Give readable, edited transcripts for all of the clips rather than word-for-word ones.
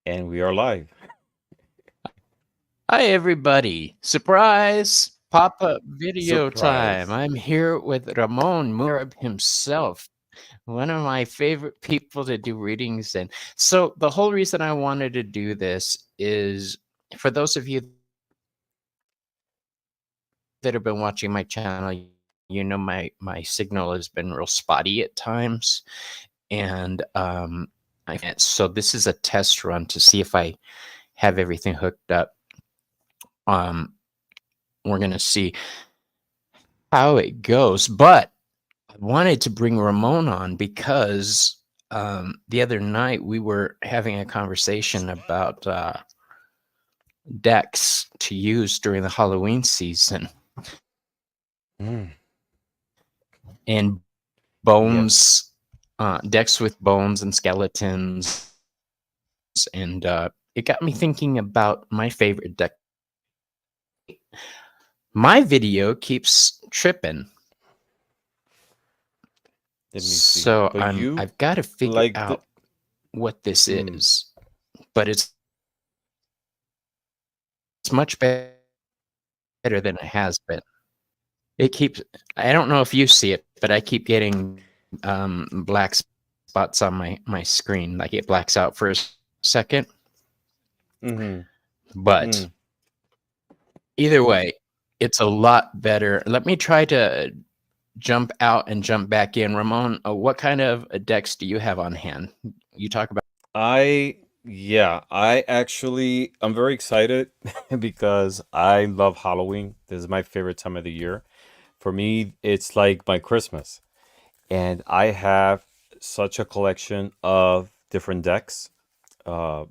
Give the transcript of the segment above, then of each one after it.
And we are live. Hi, everybody. Surprise pop-up video time. Surprise. I'm here with Ramon Murab himself, one of my favorite people to do readings. And so the whole reason I wanted to do this is for those of you that have been watching my channel, you know my signal has been real spotty at times. And so this is a test run to see if I have everything hooked up. Um, we're gonna see how it goes. But I wanted to bring Ramon on because the other night we were having a conversation about decks to use during the Halloween season Mm, and yeah. bones, decks with bones and skeletons. And it got me thinking about my favorite deck. My video keeps tripping. Let me see. So But you I've got to figure like the out what this mm, is, but it's much better than it has been. It keeps, I don't know if you see it, but I keep getting black spots on my screen. Like it blacks out for a second. mm-hmm, But mm. either way, it's a lot better. Let me try to jump out and jump back in. Ramon, what kind of decks do you have on hand? You talk about. I'm very excited because I love Halloween. This is my favorite time of the year. For me, it's like my Christmas. And I have such a collection of different decks, uh,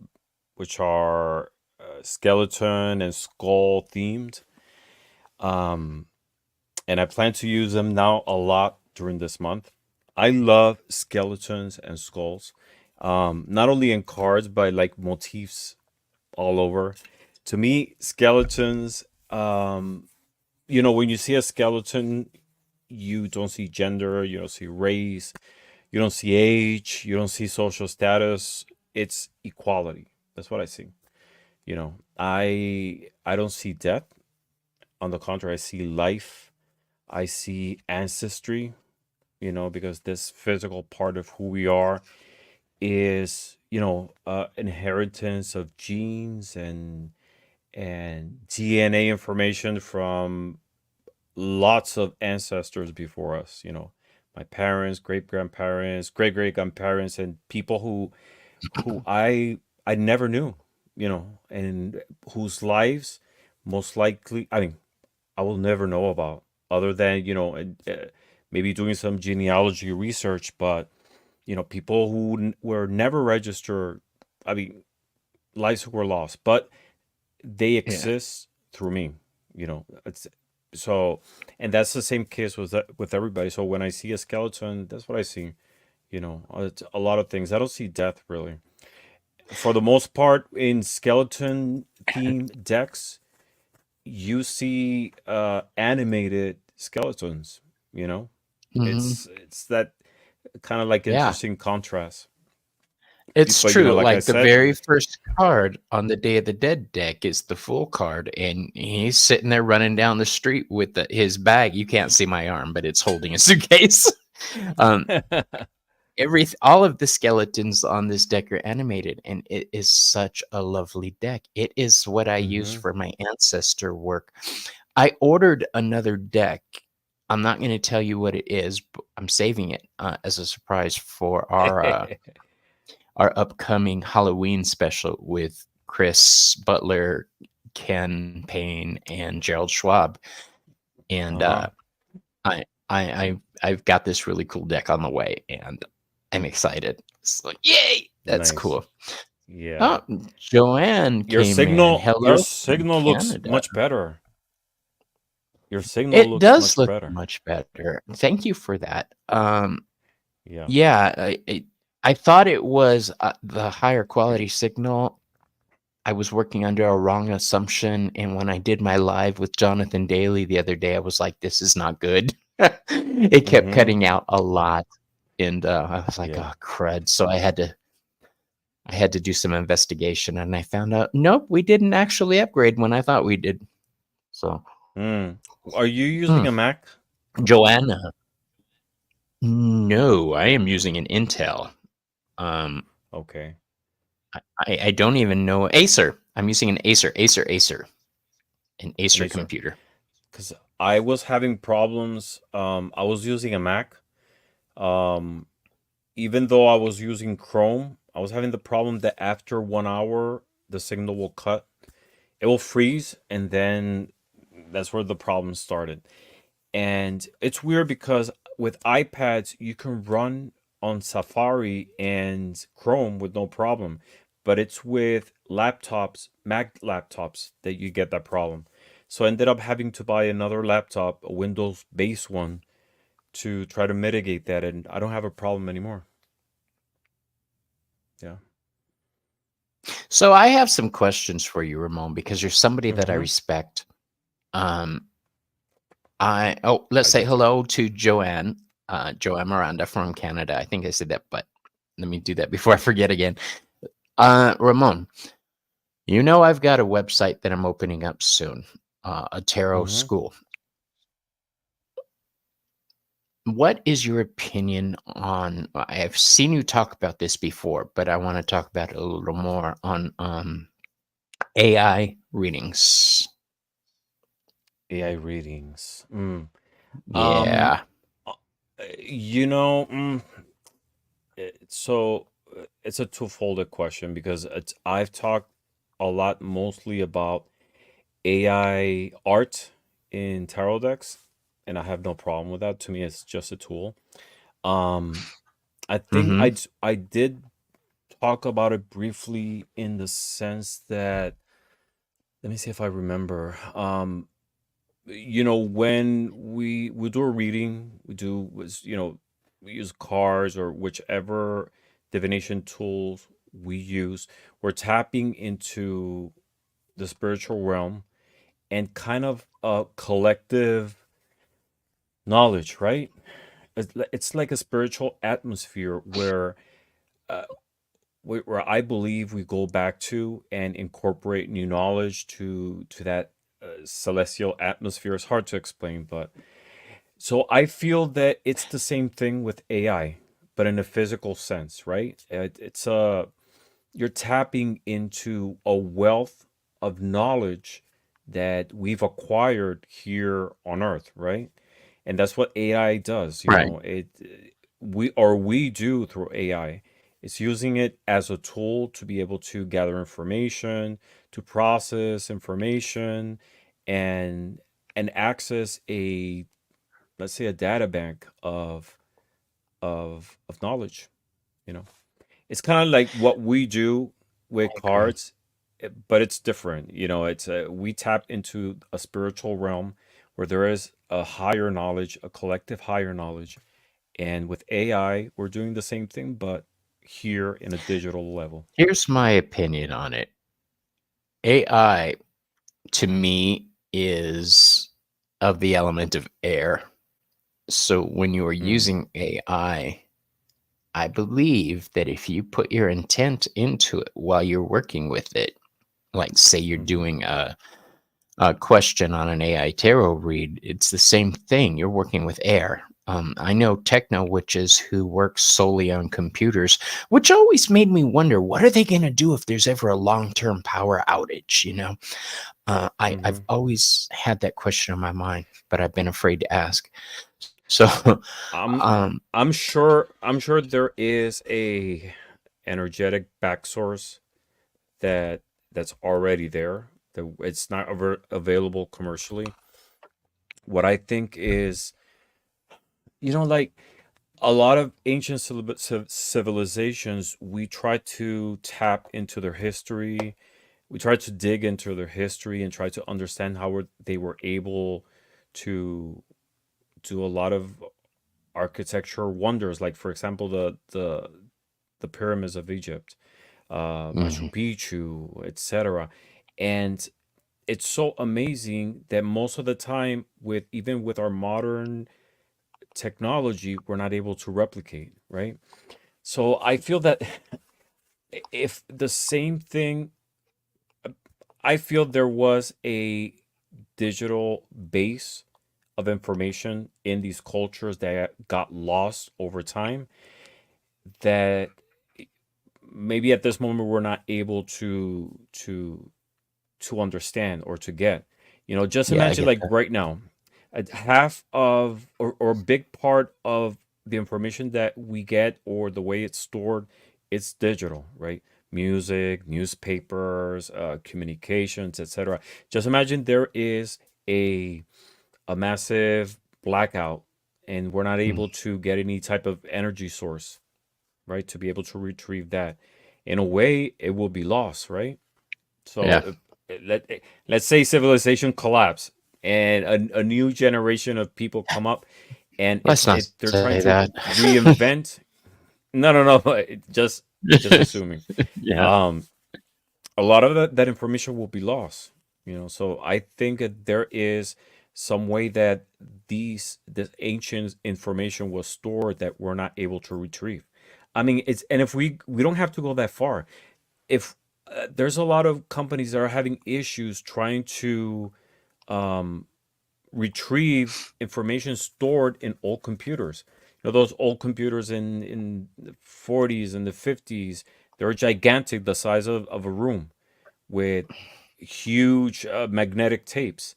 which are skeleton and skull themed. Um, and I plan to use them now a lot during this month. I love skeletons and skulls, not only in cards, but like motifs all over. To me, skeletons, when you see a skeleton, you don't see gender, you don't see race, you don't see age, you don't see social status. It's equality. That's what I see. I don't see death. On the contrary, I see life. I see ancestry, because this physical part of who we are is, inheritance of genes and DNA information from lots of ancestors before us, my parents, great grandparents, great great grandparents, and people who I never knew, and whose lives most likely, I mean, I will never know about, other than maybe doing some genealogy research. But people who were never registered. I mean, lives were lost, but they Yeah. exist through me. It's so, and that's the same case with everybody. So when I see a skeleton, that's what I see. It's a lot of things. I don't see death really. For the most part, in skeleton themed decks, you see animated skeletons. You know, Hmm. it's that kind of like Yeah. interesting contrast. It's But true. like I Like the said, very first card on the Day of the Dead deck is the full card, and he's sitting there running down the street with his bag. You can't see my arm, but it's holding a suitcase. um, all of the skeletons on this deck are animated, and it is such a lovely deck. It is what I use hmm for my ancestor work. I ordered another deck. I'm not going to tell you what it is, but I'm saving it as a surprise for our upcoming Halloween special with Chris Butler, Ken Payne, and Gerald Schwab. And uh-huh. I've got this really cool deck on the way, and I'm excited. It's like, yay! That's Nice. cool. Yeah. Oh, Joanne Your came in. signal your Hello from signal looks Canada. much better. Your signal It looks does much look better. much better. Thank you for that. Yeah. Yeah, I thought it was the higher quality signal. I was working under a wrong assumption, and when I did my live with Jonathan Daly the other day, I was like, "This is not good." It kept Mm-hmm. cutting out a lot, and I was like, Yeah. "Oh crud!" So I had to do some investigation, and I found out, nope, we didn't actually upgrade when I thought we did. So, Mm. Are you using hmm. a Mac? Joanna, no, I am using an Intel. Um, Okay. I don't even know Acer. I'm using an Acer, an And Acer these are computer. because I was having problems. I was using a Mac. Um, Even though I was using Chrome, I was having the problem that after 1 hour, the signal will cut. It will freeze, and then that's where the problem started. And it's weird because with iPads, you can run on Safari and Chrome with no problem. But it's with laptops, Mac laptops, that you get that problem. So I ended up having to buy another laptop, a Windows based one, to try to mitigate that. And I don't have a problem anymore. Yeah. So I have some questions for you, Ramon, because you're somebody that I Mm-hmm. respect. Um, let's I say do too. hello to Joanne Miranda from Canada. I think I said that, but let me do that before I forget again. Ramon, you know I've got a website that I'm opening up soon, a tarot Mm-hmm. school. What is your opinion on? I've seen you talk about this before, but I want to talk about it a little more on AI readings. AI readings. Mm. Um, Yeah. uh, you know, so it's a two-folded question because I've talked a lot mostly about AI art in tarot decks, and I have no problem with that. To me, it's just a tool. Um, I think Mm-hmm. I did talk about it briefly in the sense that, let me see if I remember. When we do a reading, we use cards or whichever divination tools we use. We're tapping into the spiritual realm and kind of a collective knowledge, right? It's like a spiritual atmosphere uh, where I believe we go back to and incorporate new knowledge to that celestial atmosphere. It's hard to explain, but so I feel that it's the same thing with AI, but in a physical sense, right? It's you're tapping into a wealth of knowledge that we've acquired here on Earth, right? And that's what AI does. Right. We do through AI. It's using it as a tool to be able to gather information, to process information, and access a, let's say, a data bank of knowledge. You know, it's kind of like what we do with I agree. cards, but it's different. We tap into a spiritual realm where there is a higher knowledge, a collective higher knowledge, and with AI, we're doing the same thing, but here in a digital level. Here's my opinion on it. AI to me is of the element of air. So when you are Mm, using I believe that if you put your intent into it while you're working with it, like say you're mm-hmm, doing a question on an AI tarot read, it's the same thing. You're working with air. I know techno witches who work solely on computers, which always made me wonder what are they going to do if there's ever a long term power outage? I've mm-hmm. always had that question on my mind, but I've been afraid to ask. So, I'm um, I'm sure there is a energetic back source that's already there. That it's not available commercially. What I think is, like a lot of ancient civilizations, we try to tap into their history. We try to dig into their history and try to understand how they were able to do a lot of architecture wonders, like for example the pyramids of Egypt, Machu mhm. Picchu, etc. And it's so amazing that most of the time, with even with our modern technology, we're not able to replicate, right? So I feel that if the same thing, I feel there was a digital base of information in these cultures that got lost over time, that maybe at this moment we're not able to understand or to get. Just Yeah, I imagine get like that. right now, half of or a big part of the information that we get or the way it's stored, it's digital, right? Music, newspapers, communications, etc. Just imagine there is a massive blackout and we're not Mm. able to get any type of energy source, right? To be able to retrieve that. In a way, it will be lost, right? So Yeah, let's say civilization collapse and a new generation of people come up and let's not they're trying say to that. reinvent. No, no, no. Just assuming. Yeah, Um, a lot of that information will be lost. So I think that there is some way that this ancient information was stored that we're not able to retrieve. I mean, it's and if we don't have to go that far. If there's a lot of companies that are having issues trying to um, retrieve information stored in old computers. Those old computers in the 40s and the 50s, they're gigantic, the size of a room, with huge magnetic tapes.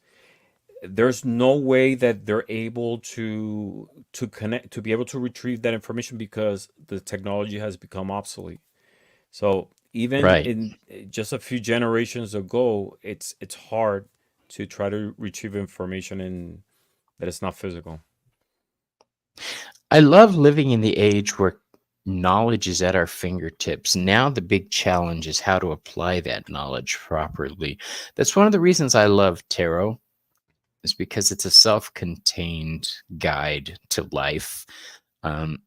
There's no way that they're able to connect to be able to retrieve that information because the technology has become obsolete. So even right. in just a few generations ago, it's hard to try to retrieve information in that is not physical. I love living in the age where knowledge is at our fingertips. Now, the big challenge is how to apply that knowledge properly. That's one of the reasons I love tarot, is because it's a self contained guide to life. Um,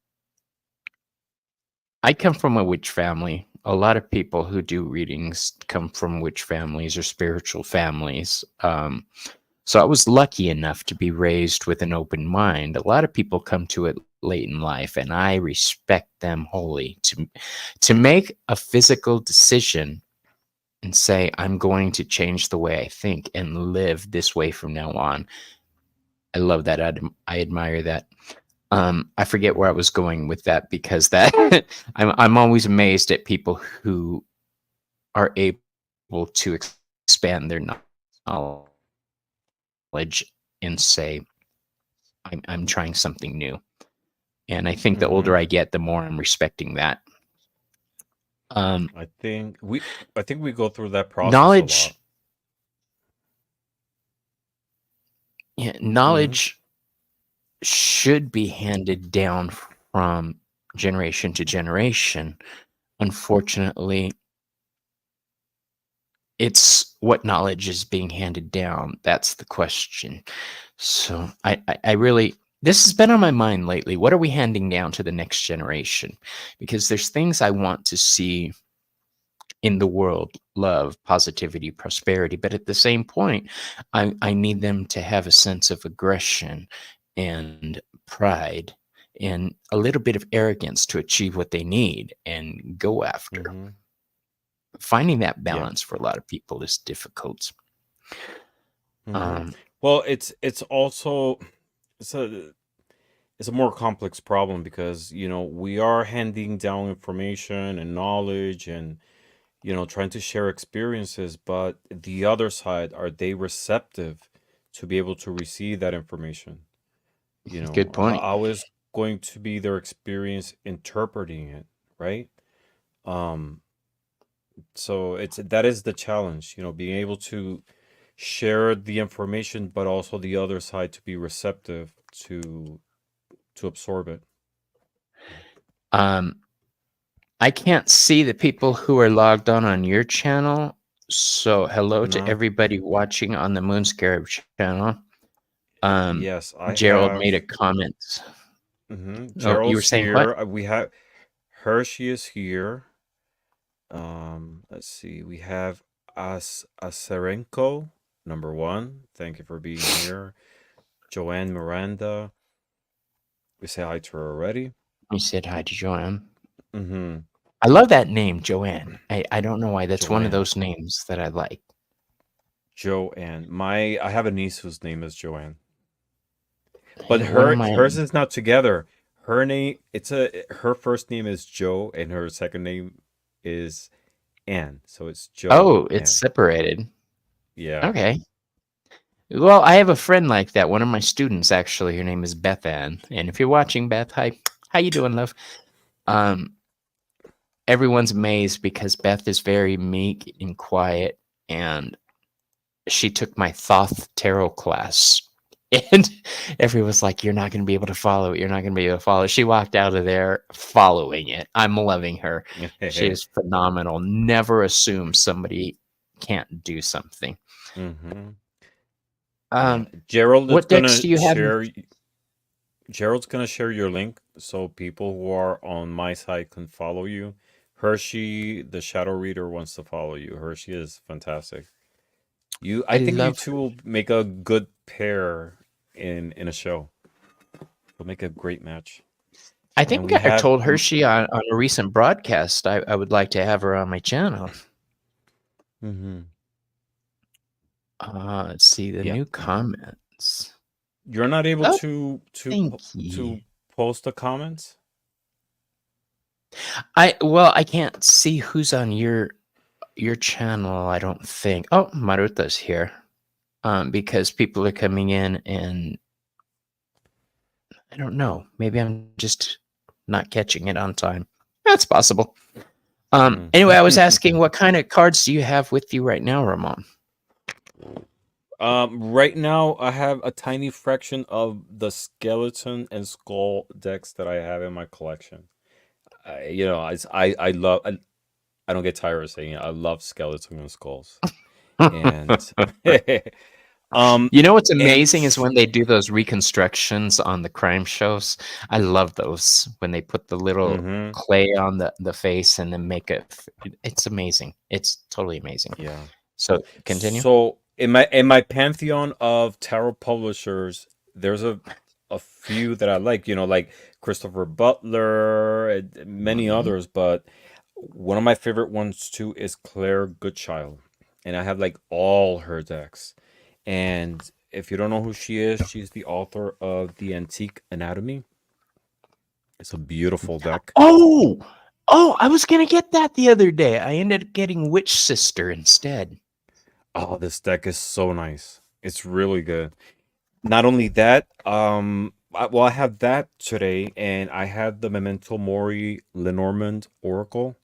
I come from a witch family. A lot of people who do readings come from witch families or spiritual families. So I was lucky enough to be raised with an open mind. A lot of people come to it late in life, and I respect them wholly. To make a physical decision and say, I'm going to change the way I think and live this way from now on. I love that. I admire that. I forget where I was going with that, because that I'm always amazed at people who are able to expand their knowledge and say, I'm trying something new. And I think the older I get, the more Hmm. I'm respecting that. Um, I think we go through that process a knowledge, lot. yeah, Hmm. knowledge should be handed down from generation to generation. Unfortunately, it's what knowledge is being handed down. That's the question. So I really, this has been on my mind lately. What are we handing down to the next generation? Because there's things I want to see in the world: love, positivity, prosperity. But at the same point, I need them to have a sense of aggression and pride and a little bit of arrogance to achieve what they need and go after. Hmm. Finding that Yeah. balance for a lot of people is difficult. Hmm. Um, Well, it's also it's a it's a more complex problem because we are handing down information and knowledge and trying to share experiences, but the other side, are they receptive to be able to receive that information? good point. How is going to be their experience interpreting it, right? Um, so that is the challenge, being able to share the information, but also the other side to be receptive to absorb it. Um, I can't see the people who are logged on your channel. So hello to No, everybody watching on the Moon Scarab channel. Um, yes, I Gerald made have. a comment. Oh, you were Gerald's saying what? here. We have Hershey is here. Let's see. We have Asarenko, number one. Thank you for being here. Joanne Miranda. We say hi to her already. You said hi to Joanne. Mm-hmm. I love that name, Joanne. I don't know why. That's one of Joanne. those names that I like. Joanne. I have a niece whose name is Joanne. But One of my hers is not together. Her first name is Joe and her second name is Ann. So it's Joe Oh, it's Ann. separated. Yeah. Okay. Well, I have a friend like that. One of my students, actually. Her name is Beth Ann. And if you're watching, Beth, hi. How you doing, love? Um, everyone's amazed because Beth is very meek and quiet, and she took my Thoth tarot class. And everyone's like, "You're not going to be able to follow it. You're not going to be able to follow it." She walked out of there following it. I'm loving her. She is phenomenal. Never assume somebody can't do something. Mm-hmm. Yeah. Um, Gerald is what decks gonna do you have? share Gerald's gonna share your link so people who are on my side can follow you. Hershey, the shadow reader, wants to follow you. Hershey is fantastic. I I think you love two her. will make a good pair in a show. You'll make a great match. I And think we I have told Hershey on a recent broadcast I would like to have her on my channel. mm-hmm. Let's see the Yeah. new comments. You're not able Oh, thank you. to post the comments? I can't see who's on your channel. I don't think. Oh, Maruta's here. Because people are coming in, and I don't know. Maybe I'm just not catching it on time. That's possible. Mm. Anyway, I was asking, what kind of cards do you have with you right now, Ramon? Right now I have a tiny fraction of the skeleton and skull decks that I have in my collection. I love I don't get tired of saying it. I love skeleton and skulls. And um You know what's and amazing is when they do those reconstructions on the crime shows. I love those when they put the little mhm, clay on the face and then make it. It's amazing. It's totally amazing. yeah. So continue. So in my pantheon of tarot publishers, there's a few that I like, like Christopher Butler and many Mhm. others, but one of my favorite ones too is Claire Goodchild. And I have like all her decks. And if you don't know who she is, she's the author of The Antique Anatomy. It's a beautiful deck. Oh, I was gonna get that the other day. I ended up getting Witch Sister instead. Oh, this deck is so nice. It's really good. Not only that, I have that today, and I have the Memento Mori Lenormand Oracle.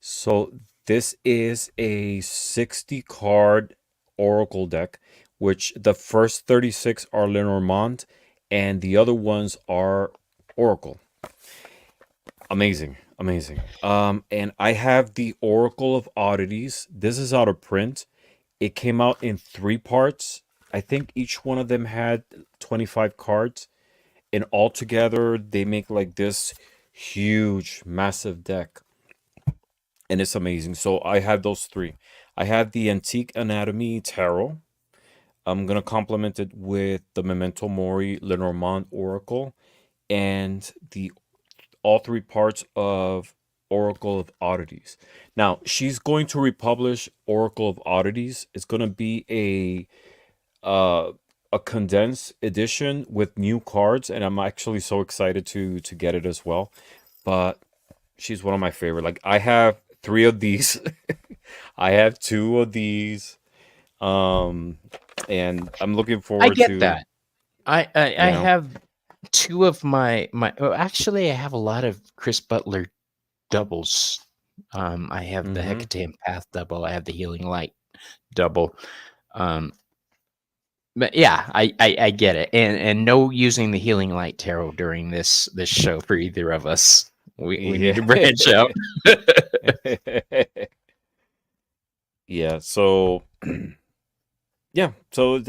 So this is a 60 card Oracle deck, which the first 36 are Lenormand, and the other ones are Oracle. Amazing, amazing. And I have the Oracle of Oddities. This is out of print. It came out in 3 parts. I think each one of them had 25 cards, and altogether they make like this huge, massive deck, and it's amazing. So I have those three. I have the Antique Anatomy Tarot. I'm gonna complement it with the Memento Mori Lenormand Oracle and the all 3 parts of Oracle of Oddities. Now she's going to republish Oracle of Oddities. It's gonna be uh, a condensed edition with new cards, and I'm actually so excited to get it as well. But she's one of my favorite. Like I have 3 of these. I have 2 of these. Um, and I'm looking I forward get to that. I yeah. have two of my. Oh, actually, I have a lot of Chris Butler doubles. I have the Mm-hmm. Hecate Path double. I have the Healing Light double. Um, but yeah, I get it, and no using the Healing Light tarot during this show for either of us. We need Yeah. to branch out. Yeah. So yeah. So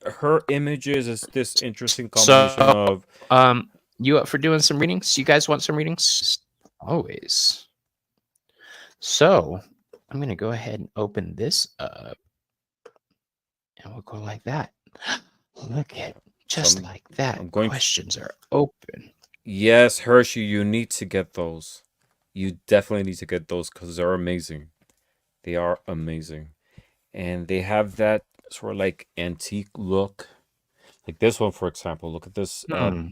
her images is this interesting combination So, of um, you up for doing some readings? You guys want some readings? Always. So, I'm gonna go ahead and open this up, and we'll go like that. Look at so just like that. I'm going to Questions are open. yes, Hershey, you need to get those. You definitely need to get those because they're amazing. They are amazing. And they have that sort of like antique look. Like this one, for example. Look at this Hmm.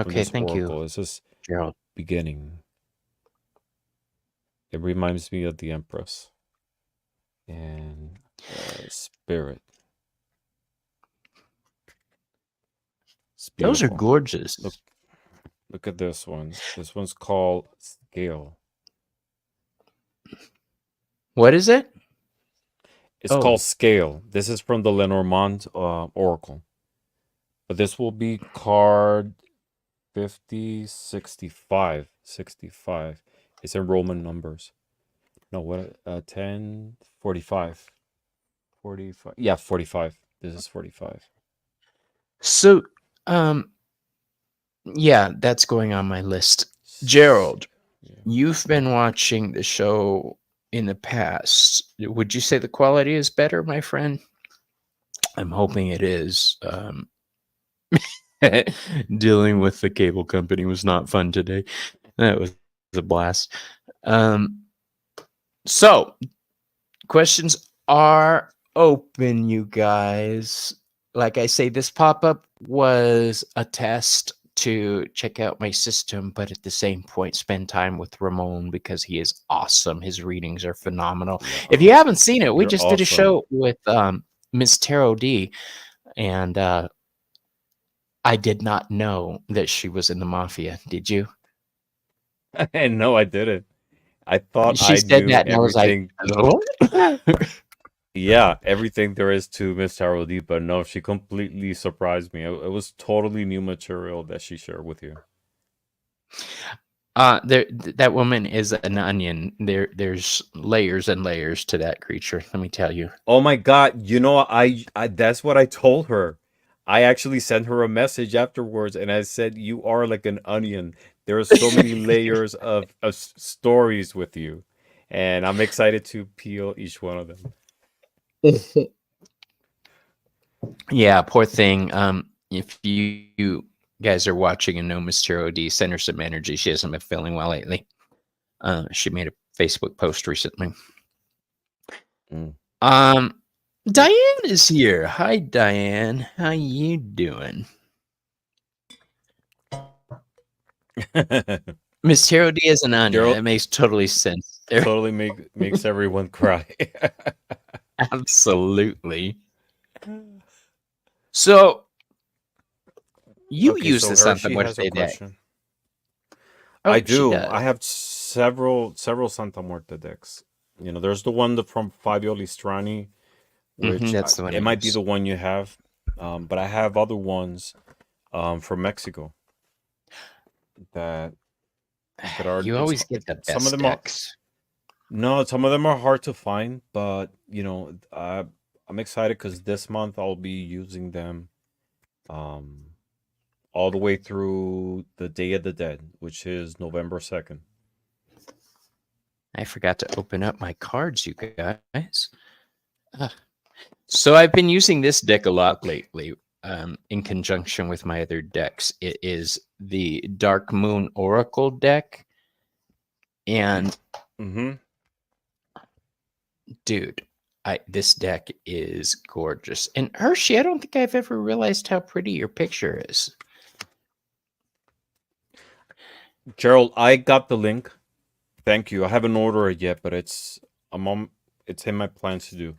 from Okay, this thank you, oracle. This is Gerald. beginning. It reminds me of the Empress and Spirit. It's Those are beautiful. Look, gorgeous. look at this one. This one's called Scale. What is it? It's called Oh, Scale. This is from the Lenormand Oracle. But this will be card 50, 65, 65. It's in Roman numbers. No, what? 10, 45. 45. Yeah, 45. This is 45. so um, yeah, that's going on my list. S- Gerald, Yeah. you've been watching the show in the past. Would you say the quality is better, my friend? I'm hoping it is. Dealing with the cable company was not fun today. That was a blast. Um, so, questions are open, you guys. Like I say, this pop up was a test to check out my system, but at the same point, spend time with Ramon because he is awesome. His readings are phenomenal. If you Wow. haven't seen it, we You're just did a awesome. show with Miss Tarot D, and I did not know that she was in the mafia. Did you? And no, I didn't. I thought She I said knew that, and I was like, everything. "What?" Yeah, everything there is to Miss Tarot, but no, she completely surprised me. It was totally new material that she shared with you. That woman is an onion. There's layers and layers to that creature. Let me tell you. Oh my God, I that's what I told her. I actually sent her a message afterwards and I said, "You are like an onion. There are so many layers of stories with you." And I'm excited to peel each one of them. Yeah, poor thing. If you guys are watching and know Miss Tarot D, send her some energy. She hasn't been feeling well lately. She made a Facebook post recently. Mm. Um, Yep. Diane is here. Hi, Diane. How you doing? Miss Tarot D is an onion. Gerald That makes totally sense. There, totally makes everyone cry. absolutely. So you Okay, use so the Santa Hershey has a Muerte deck. question. I Oh, she do. does. I have several Santa Muerte decks. There's the one from Fabio Listrani, which That's the one I it might be use. the one you have, but I have other ones from Mexico that that are You it's always get the some of best them are decks. no, some of them are hard to find, but I'm excited because this month I'll be using them um all the way through the Day of the Dead, which is November 2nd. I forgot to open up my cards, you guys. Ah. So I've been using this deck a lot lately, in conjunction with my other decks. It is the Dark Moon Oracle deck, and Mm-hmm. dude, this deck is gorgeous. And Hershey, I don't think I've ever realized how pretty your picture is. Gerald, I got the link. Thank you. I haven't ordered it yet, but it's in my plans to do.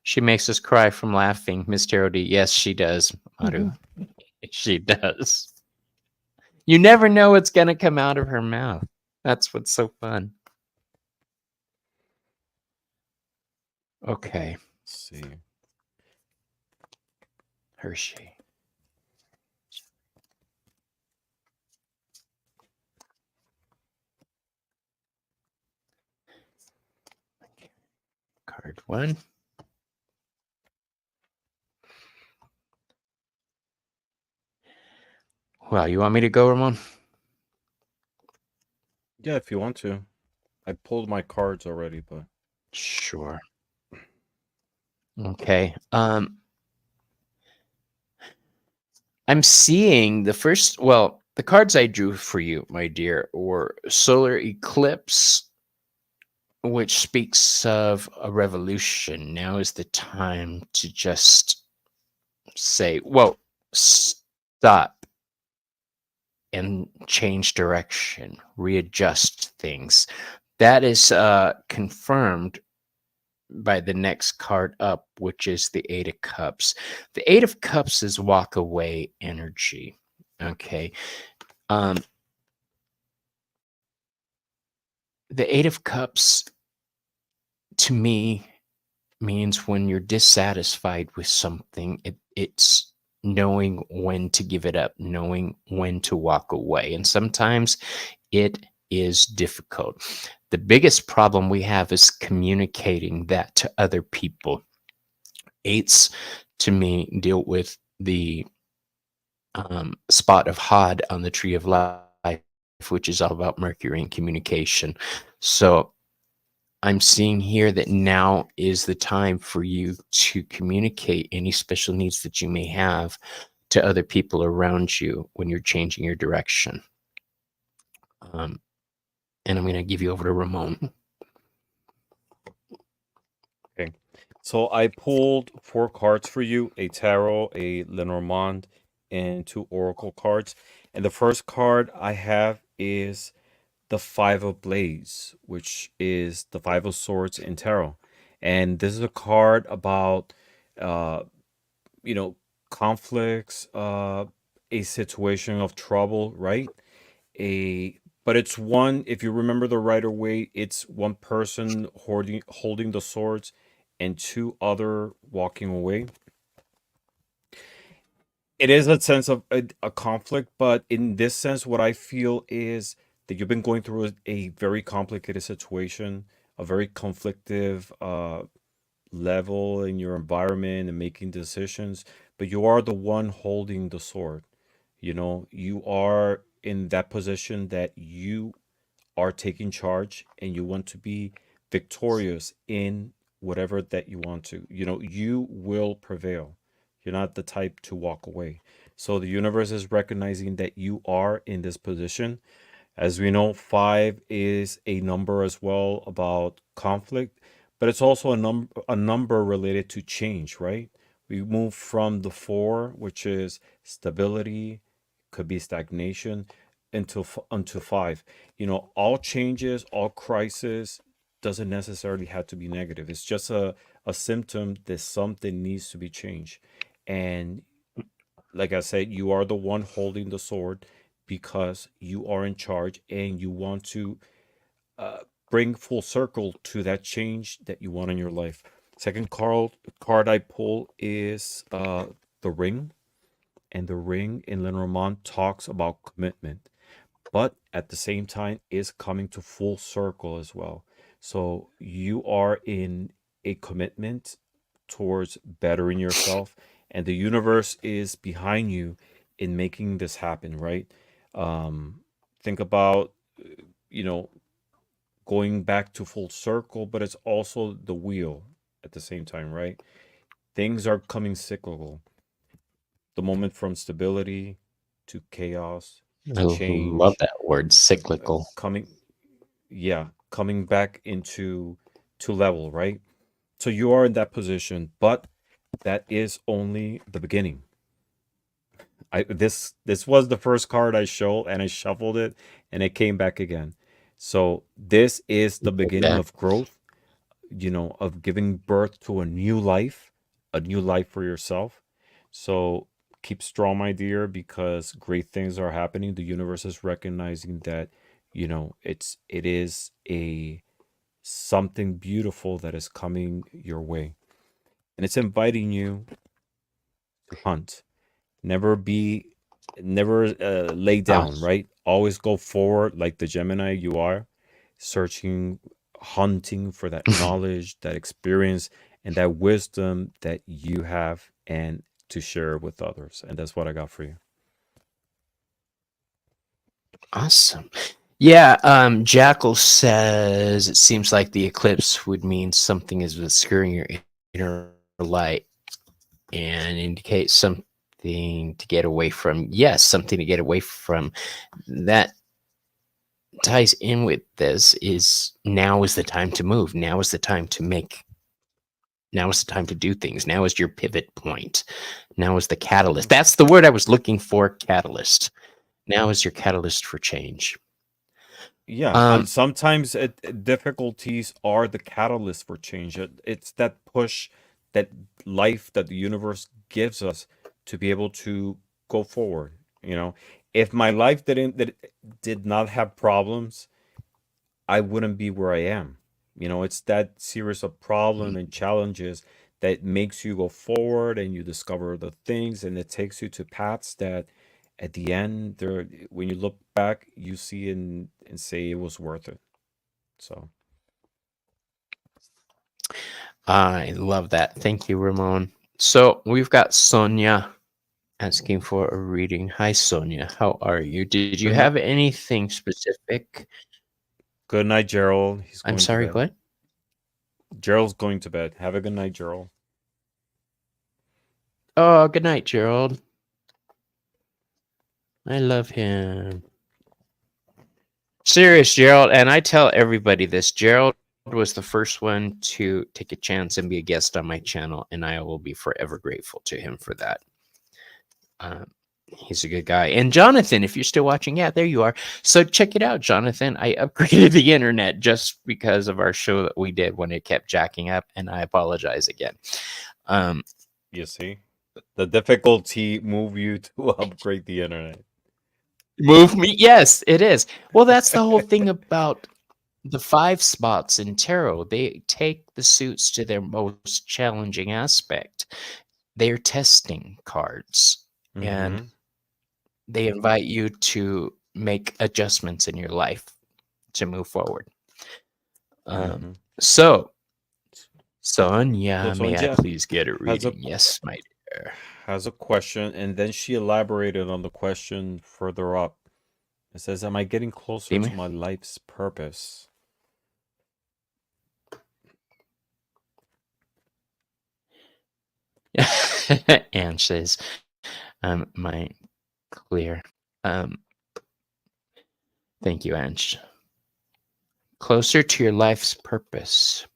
She makes us cry from laughing, Miss Tarody. Yes, she does, Maru. She does. You never know what's gonna come out of her mouth. That's what's so fun. Okay, Let's see. Hershey. Card one. Well, you want me to go, Ramon? Yeah, if you want to. I pulled my cards already, but Sure. Okay. I'm seeing the first. Well, The cards I drew for you, my dear, were Solar Eclipse, which speaks of a revolution. Now is the time to just say, well, stop and change direction, readjust things. That is confirmed by the next card up, which is the Eight of Cups. The Eight of Cups is walk away energy. Okay. Um, the Eight of Cups to me means when you're dissatisfied with something, it's knowing when to give it up, knowing when to walk away. And sometimes it is difficult. The biggest problem we have is communicating that to other people. Eights, to me, deal with the spot of Hod on the tree of life, which is all about Mercury and communication. So I'm seeing here that now is the time for you to communicate any special needs that you may have to other people around you when you're changing your direction. And I'm going to give you over to Ramon. Okay. So I pulled 4 cards for you, a tarot, a Lenormand, and 2 oracle cards. And the first card I have is the Five of Blades, which is the Five of Swords in tarot. And this is a card about uh, you know, conflicts, a situation of trouble, right? A But it's one, if you remember the Rider Waite, it's one person holding the swords and 2 other walking away. It is a sense of a conflict, but in this sense, what I feel is that you've been going through a very complicated situation, a very conflictive level in your environment and making decisions, but you are the one holding the sword. You are in that position that you are taking charge and you want to be victorious in whatever that you want to. You will prevail. You're not the type to walk away. So the universe is recognizing that you are in this position. As we know, 5 is a number as well about conflict, but it's also a number related to change, right? We move from the 4, which is stability, could be stagnation, into 5. All changes, all crisis doesn't necessarily have to be negative. It's just a symptom that something needs to be changed. And like I said, you are the one holding the sword because you are in charge and you want to uh, bring full circle to that change that you want in your life. Second card I pull is the ring, and the ring in Lenormand talks about commitment, but at the same time is coming to full circle as well. So you are in a commitment towards bettering yourself, and the universe is behind you in making this happen, right? Um, think about, you know, going back to full circle, but it's also the wheel at the same time, right? Things are coming cyclical. The moment from stability to chaos I to love change, that word, cyclical. coming, yeah, coming back into to level, right? So you are in that position, but that is only the beginning. This was the first card I showed, and I shuffled it, and it came back again. So this is the Like beginning that. of growth, of giving birth to a new life for yourself. So keep strong, my dear, because great things are happening. The universe is recognizing that, it is a something beautiful that is coming your way. And it's inviting you to hunt. Never be never lay Ah, down, right? Always go forward like the Gemini you are, searching, hunting for that knowledge, that experience, and that wisdom that you have and to share with others. And that's what I got for you. awesome. Yeah, Jackal says it seems like the eclipse would mean something is obscuring your inner light and indicate something something to get away from. Yes, something to get away from. That ties in with this is now is the time to move. Now is the time to make. Now is the time to do things. Now is your pivot point. Now is the catalyst. Mhm. That's the word I was looking for, catalyst. Now is your catalyst for change. Yeah, Um, and sometimes difficulties are the catalyst for change. It's that push, that life that the universe gives us to be able to go forward. You know, if my life did not have problems, I wouldn't be where I am. You know, it's that series of problem and challenges that makes you go forward and you discover the things and it takes you to paths that at the end there when you look back you see and say it was worth it. So I love that. Thank you, Ramon. So we've got Sonia asking for a reading. Hi, Sonia. How are you? Did you good have night, anything specific? good night, Gerald. He's I'm going to sorry, bed. what? Gerald's going to bed. Have a good night, Gerald. Oh, good night, Gerald. I love him. Serious, Gerald. And I tell everybody this. Gerald was the first one to take a chance and be a guest on my channel, and I will be forever grateful to him for that. Um, he's a good guy. And Jonathan, if you're still watching, yeah, there you are. So check it out, Jonathan. I upgraded the internet just because of our show that we did when it kept jacking up, and I apologize again. Um, You see, the difficulty move you to upgrade the internet. Move me. Yes, it is. Well, that's the whole thing about the 5 spots in tarot. They take the suits to their most challenging aspect. They're testing cards, and Mm-hmm. they invite you to make adjustments in your life to move forward. Um, Mm-hmm. so, So Sonia, may I Sonja please get a has a reading? Yes, my dear. has a question, and then she elaborated on the question further up. It says, "Am I getting closer Dime. to my life's purpose?" Anne says, my clear. Um, thank you, Ange. Closer to your life's purpose.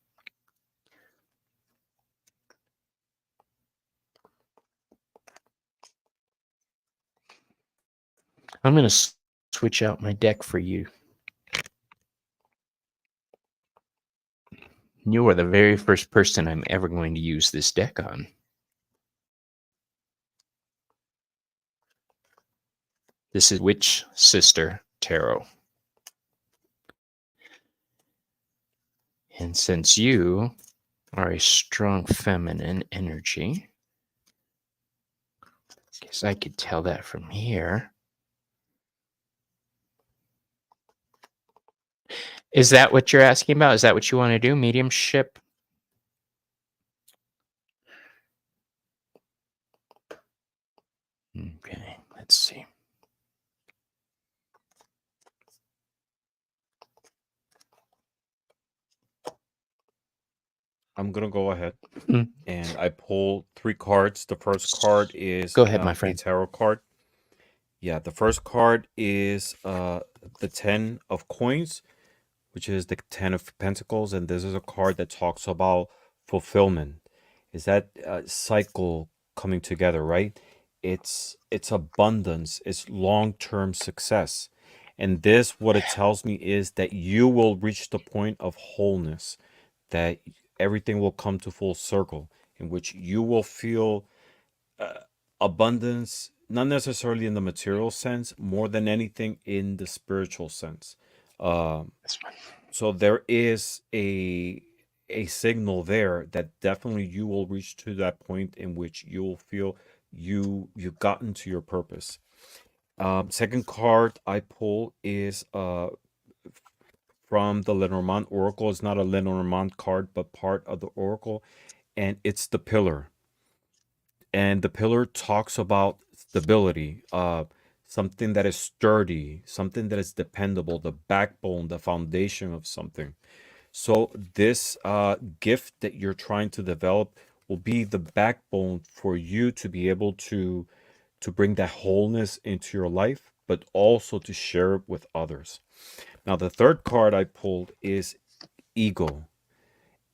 I'm going to switch out my deck for you. You are the very first person I'm ever going to use this deck on. This is Witch Sister Tarot. And since you are a strong feminine energy, I guess I could tell that from here. Is that what you're asking about? Is that what you want to do? Mediumship? Okay, let's see. I'm gonna go ahead Mm. and I pull 3 cards. The first card is Go ahead, my a friend. tarot card. Yeah, the first card is the 10 of coins, which is the 10 of pentacles, and this is a card that talks about fulfillment. Is that cycle coming together, right? It's abundance, it's long-term success. And this what it tells me is that you will reach the point of wholeness, that everything will come to full circle in which you will feel uh, abundance, not necessarily in the material sense, more than anything in the spiritual sense. Um, This one. so there is a signal there that definitely you will reach to that point in which you will feel you've gotten to your purpose. Second card I pull is from the Lenormand Oracle. It's not a Lenormand card, but part of the Oracle, and it's the pillar. And the pillar talks about stability, something that is sturdy, something that is dependable, the backbone, the foundation of something. So this gift that you're trying to develop will be the backbone for you to be able to to bring that wholeness into your life, but also to share it with others. Now, the third card I pulled is ego.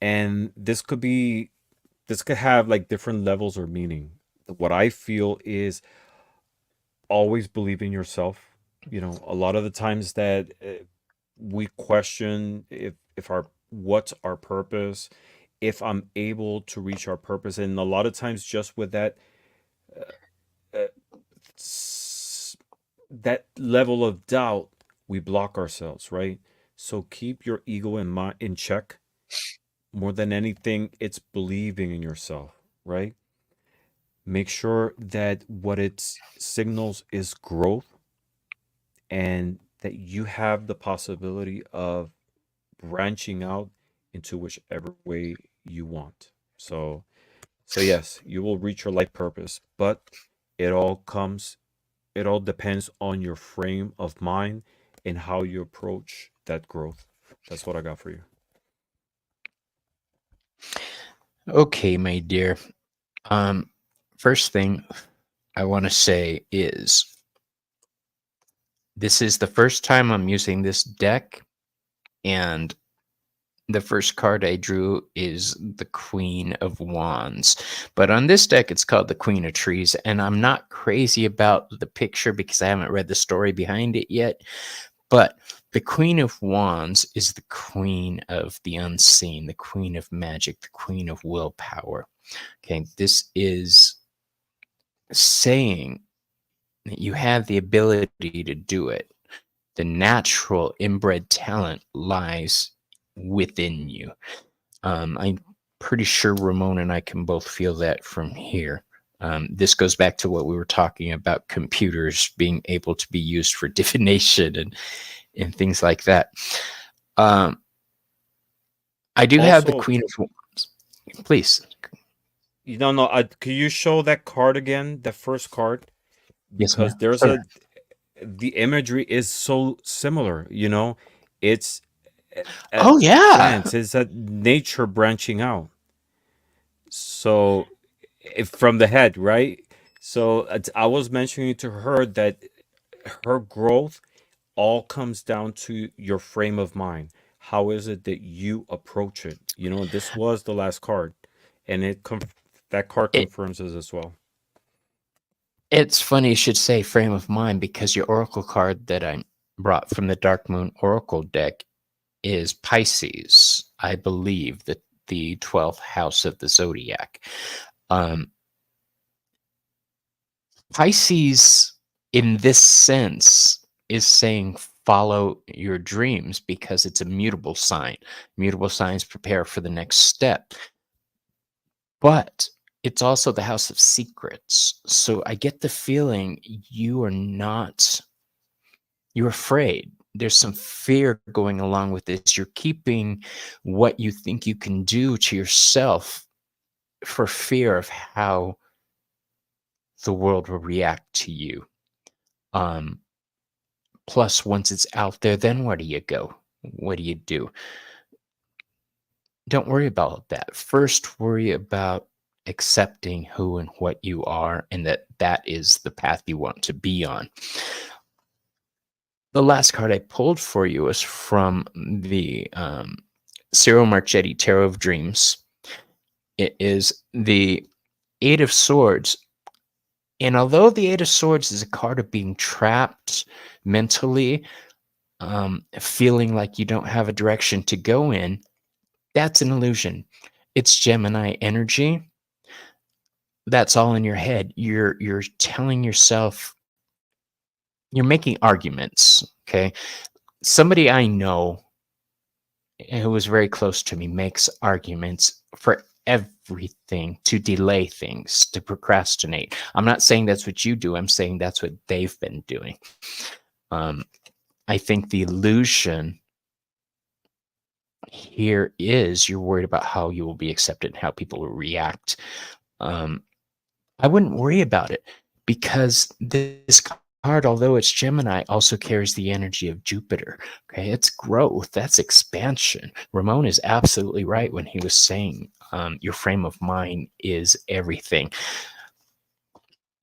And this could have like different levels or meaning. What I feel is always believe in yourself. You know, a lot of the times that we question if our what's our purpose, if I'm able to reach our purpose, and a lot of times just with that uh, s- that level of doubt, we block ourselves, right? So keep your ego in check. More than anything, it's believing in yourself, right? Make sure that what it signals is growth, and that you have the possibility of branching out into whichever way you want. So yes, you will reach your life purpose, but it all comes it all depends on your frame of mind and how you approach that growth. That's what I got for you. Okay, my dear. Um, First thing I want to say is this is the first time I'm using this deck, and the first card I drew is the Queen of Wands. But on this deck, it's called the Queen of Trees, and I'm not crazy about the picture because I haven't read the story behind it yet. But the Queen of Wands is the queen of the unseen, the queen of magic, the queen of willpower. Okay, this is saying that you have the ability to do it. The natural inbred talent lies within you. I'm pretty sure Ramon and I can both feel that from here. This goes back to what we were talking about computers being able to be used for divination and things like that. Um, I do have the Also, Queen of Wands. Please. you don't know. Can you show that card again? The first card, Yes, because ma'am. there's Sure. a the imagery is so similar. You know, it's a Oh, yeah. plants. It's a nature branching out. So, if from the head, right? So I was mentioning to her that her growth all comes down to your frame of mind. How is it that you approach it? You know, this was the last card, and that card It, confirms this as well. it's funny you should say frame of mind because your oracle card that I brought from the Dark Moon Oracle deck is Pisces, I believe, the 12th house of the zodiac. Um, Pisces, in this sense, is saying follow your dreams because it's a mutable sign. Mutable signs prepare for the next step. But it's also the house of secrets. So I get the feeling you are not, you're afraid. There's some fear going along with this. You're keeping what you think you can do to yourself for fear of how the world will react to you. Um, Plus, once it's out there, then where do you go? What do you do? Don't worry about that. First, worry about accepting who and what you are and that that is the path you want to be on. The last card I pulled for you is from the Cyril Marchetti Tarot of Dreams. It is the Eight of Swords. And although the Eight of Swords is a card of being trapped mentally, feeling like you don't have a direction to go in, that's an illusion. It's Gemini energy. That's all in your head. You're telling yourself you're making arguments. Okay. Somebody I know who was very close to me makes arguments for everything to delay things, to procrastinate. I'm not saying that's what you do. I'm saying that's what they've been doing. Um, I think the illusion here is you're worried about how you will be accepted and how people will react. Um, I wouldn't worry about it because this card, although it's Gemini, also carries the energy of Jupiter. Okay, it's growth, that's expansion. Ramon is absolutely right when he was saying your frame of mind is everything.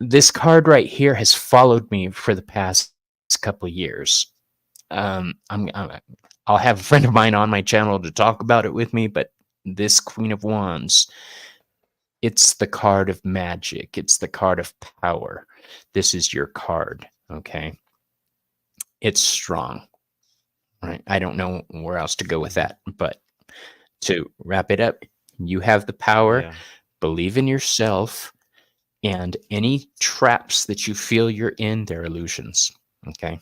this card right here has followed me for the past couple of years. I'll have a friend of mine on my channel to talk about it with me, but this Queen of Wands, it's the card of magic. It's the card of power. This is your card, okay? It's strong, right? I don't know where else to go with Mhm. that, but to wrap it up, you have the power, Yeah, believe in yourself, and any traps that you feel you're in, they're illusions, okay?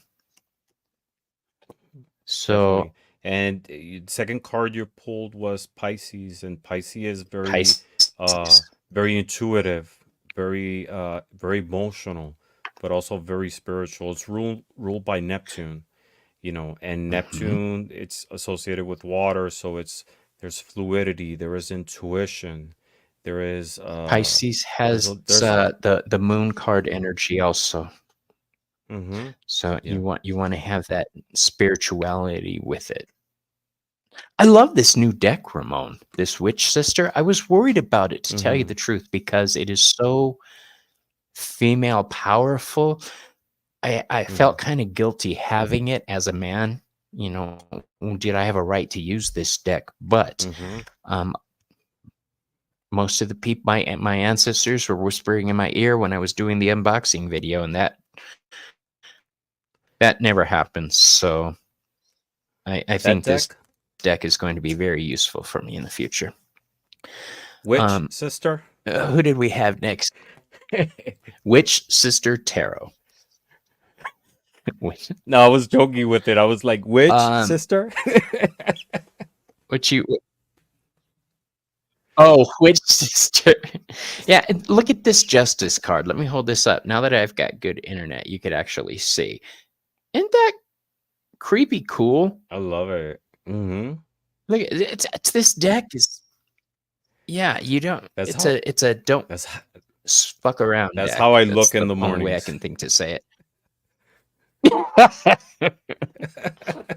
definitely. So, And second card you pulled was Pisces, and Pisces is uh, Pisces. very intuitive, very emotional, but also very spiritual. It's ruled by Neptune, and Mhm. Neptune, it's associated with water, so there's fluidity, there is intuition, there is Pisces there's has a there's the moon card energy also. mm-hmm. So Yeah. you want to have that spirituality with it. I love this new deck, Ramon. This Witch Sister. I was worried about it, to tell you Mm-hmm. the truth, because it is so female powerful. I Mm-hmm. felt kind of guilty having it as a man. You know, did I have a right to use this deck? But Mm-hmm. um, most of the people, my ancestors, were whispering in my ear when I was doing the unboxing video, and that never happened. So I That think this deck, deck is going to be very useful for me in the future. Witch Um, Sister. who did we have next? Witch Sister Tarot. Wait, No, I was joking with it. I was like, Witch um, Sister. what you? Oh, Witch Sister. Yeah, and look at this Justice card. Let me hold this up. Now that I've got good internet, you could actually see. Isn't that creepy cool? I love it. Mm-hmm. Look, it's this deck is, yeah. You don't. That's It's how a don't that's fuck around that's deck. how I That's look in the the only way I mornings. can think to say it.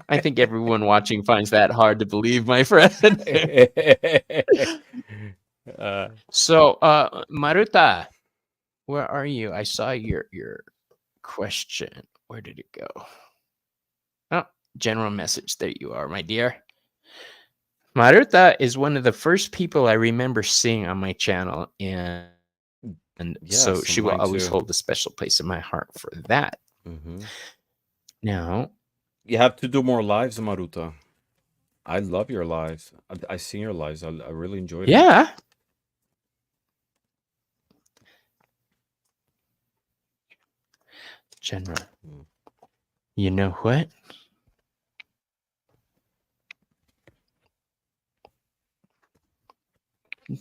I think everyone watching finds that hard to believe, my friend. uh, So, Maruta, where are you? I saw your question. Where did it go? Oh, general message. There you are, my dear. Maruta is one of the first people I remember seeing on my channel, and so yes, she will mine always too. hold a special place in my heart for that. Hmm. Now, You have to do more lives, Maruta. I love your lives. I seen your lives. I really enjoyed it. yeah, general. Mm. You know what?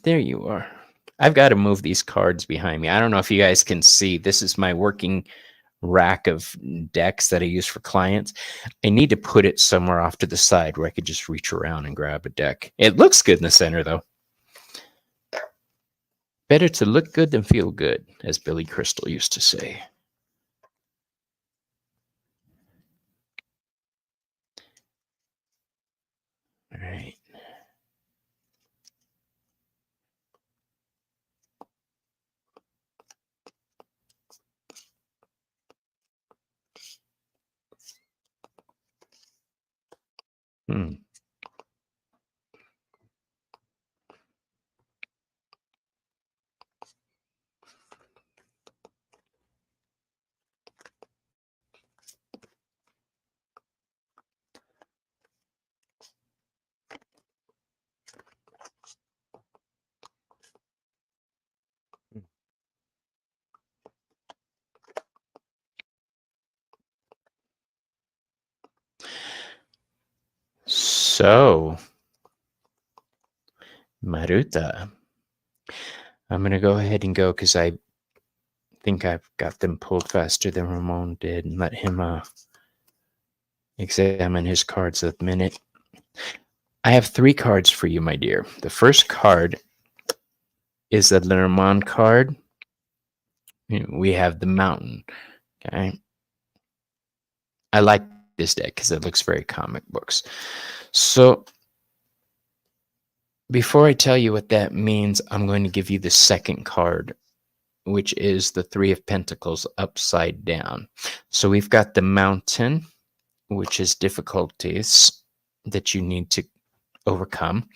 There you are. I've got to move these cards behind me. I don't know if you guys can see. This is my working rack of decks that I use for clients. I need to put it somewhere off to the side where I could just reach around and grab a deck. It looks good in the center, though. Better to look good than feel good, as Billy Crystal used to say. All right. Hmm. So, Maruta, I'm going to go ahead and go because I think I've got them pulled faster than Ramon did, and let him examine his cards a minute. I have 3 cards for you, my dear. The first card is the Lenormand card. We have the mountain. Okay. I like this deck because it looks very comic books. So before I tell you what that means, I'm going to give you the second card. which is the Three of Pentacles upside down. So we've got the Mountain, which is difficulties that you need to overcome.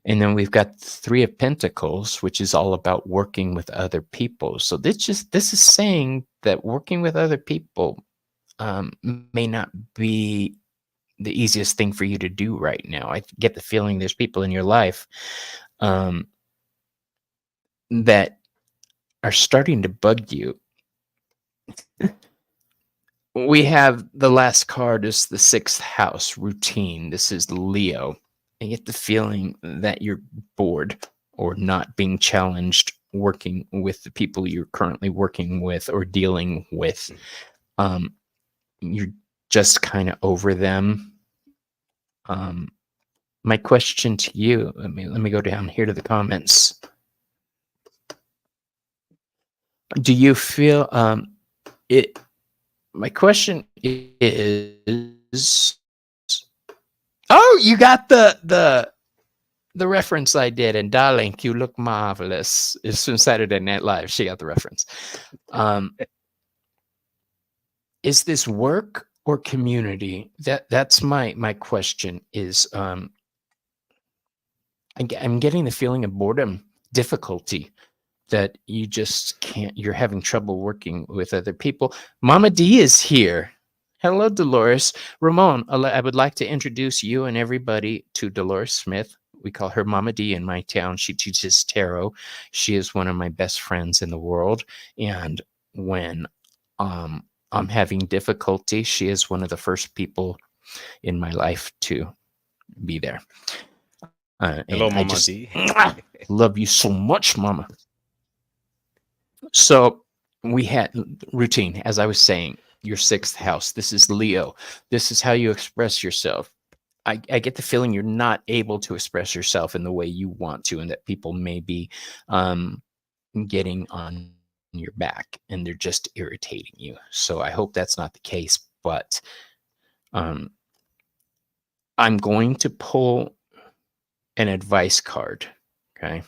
And then we've got Three of Pentacles, which is all about working with other people. So this is saying that working with other people may not be the easiest thing for you to do right now. I get the feeling there's people in your life um, that are starting to bug you. We have the last card is the sixth house, routine. This is Leo. I get the feeling that you're bored or not being challenged working with the people you're currently working with or dealing with. You're just kind of over them. My question to you, let me go down here to the comments. Do you feel it? My question is, oh, you got the reference I did, and darling, you look marvelous. It's from Saturday Night Live. She got the reference. Is this work or community? That's my question. Is I'm getting the feeling of boredom, difficulty, that you just can't. You're having trouble working with other people. Mama D is here. Hello, Dolores. Ramon, I would like to introduce you and everybody to Dolores Smith. We call her Mama D in my town. She teaches tarot. She is one of my best friends in the world. And when I'm having difficulty, she is one of the first people in my life to be there. And Hello, I Mama just D. love you so much, Mama. So we had routine, as I was saying, your sixth house. This is Leo. This is how you express yourself. I get the feeling you're not able to express yourself in the way you want to, and that people may be getting on your back and they're just irritating you. So I hope that's not the case, but I'm going to pull an advice card. Okay.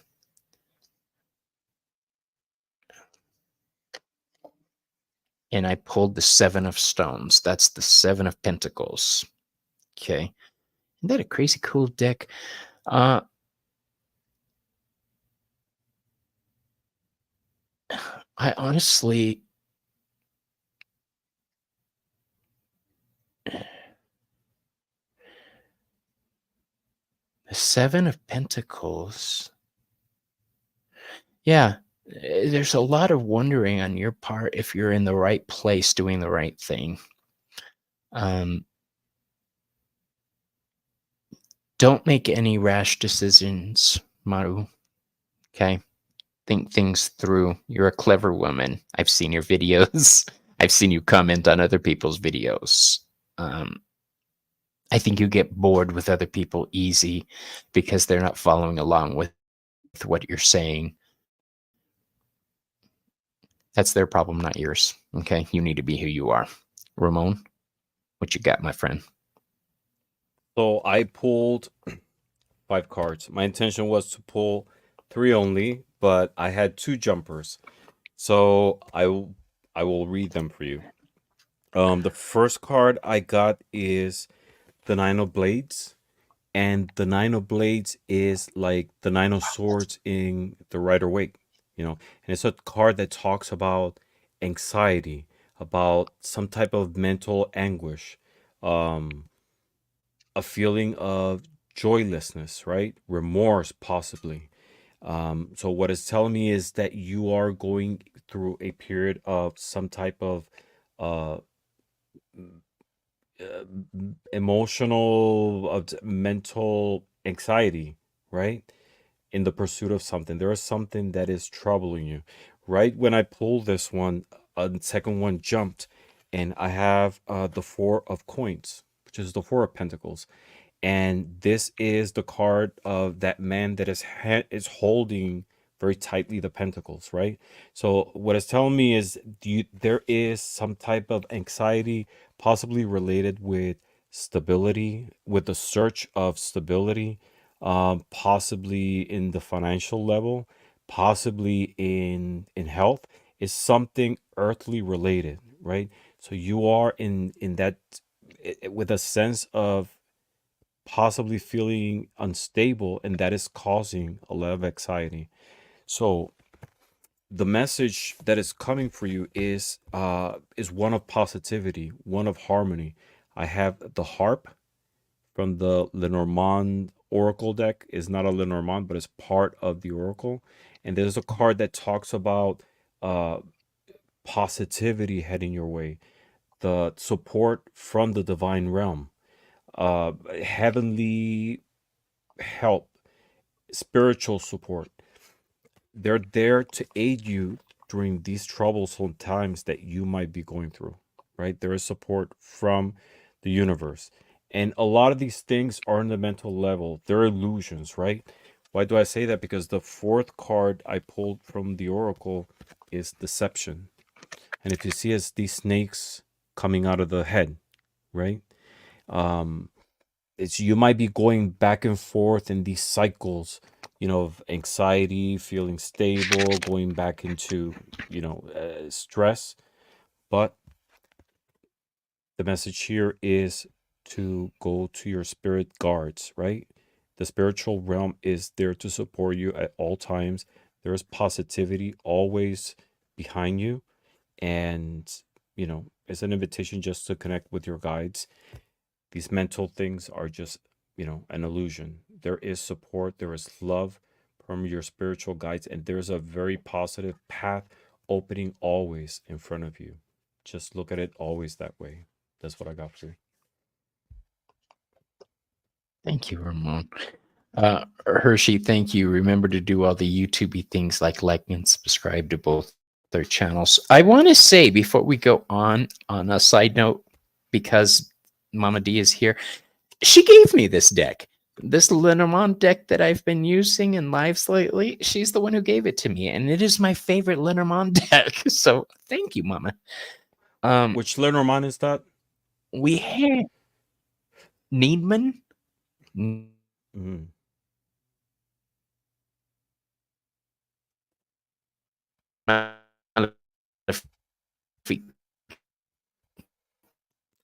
And I pulled the Seven of Stones. That's the Seven of Pentacles. Okay. Isn't that a crazy cool deck? I honestly, the Seven of Pentacles. Yeah, there's a lot of wondering on your part if you're in the right place doing the right thing. Don't make any rash decisions, Maru. Okay? Think things through. You're a clever woman. I've seen your videos. I've seen you comment on other people's videos. I think you get bored with other people easy because they're not following along with what you're saying. That's their problem, not yours. Okay? You need to be who you are. Ramon, what you got, my friend? So I pulled 5 cards. My intention was to pull 3 only, but I had 2 jumpers. So I will read them for you. The first card I got is the Nine of Blades, and the Nine of Blades is like the Nine of Swords in the Rider Waite, and it's a card that talks about anxiety, about some type of mental anguish, um, a feeling of joylessness, right? Remorse, possibly. So what it's telling me is that you are going through a period of some type of uh, uh, emotional, mental anxiety, right? In the pursuit of something. There is something that is troubling you. Right when I pulled this one, a second one jumped, and I have the Four of Coins, which is the Four of Pentacles. And this is the card of that man that is holding very tightly the pentacles, right? So what it's telling me is there is some type of anxiety possibly related with stability, with the search of stability, possibly in the financial level, possibly in health, is something earthly related, right? So you are in that with a sense of possibly feeling unstable, and that is causing a lot of anxiety. So the message that is coming for you is one of positivity, one of harmony. I have the harp from the Lenormand Oracle deck. Is not a Lenormand, but it's part of the Oracle. And there's a card that talks about uh, positivity heading your way, the support from the divine realm, heavenly help, spiritual support. They're there to aid you during these troublesome times that you might be going through, right? There is support from the universe. And a lot of these things are on the mental level. They're illusions, right? Why do I say that? Because the fourth card I pulled from the Oracle is deception. And if you see it's these snakes coming out of the head, right? Um, it's you might be going back and forth in these cycles, of anxiety, feeling stable, going back into, stress. But the message here is to go to your spirit guards, right? The spiritual realm is there to support you at all times. There's positivity always behind you. And, it's an invitation just to connect with your guides. These mental things are just, an illusion. There is support, there is love from your spiritual guides, and there's a very positive path opening always in front of you. Just look at it always that way. That's what I got for you. Thank you, Ramon. Hershey, thank you. Remember to do all the YouTubey things like and subscribe to both their channels. I want to say before we go on a side note, because Mama D is here, she gave me this deck. This Lenormand deck that I've been using in lives lately, she's the one who gave it to me, and it is my favorite Lenormand deck. So thank you, Mama. Which Lenormand is that? We have Needman. Mhm.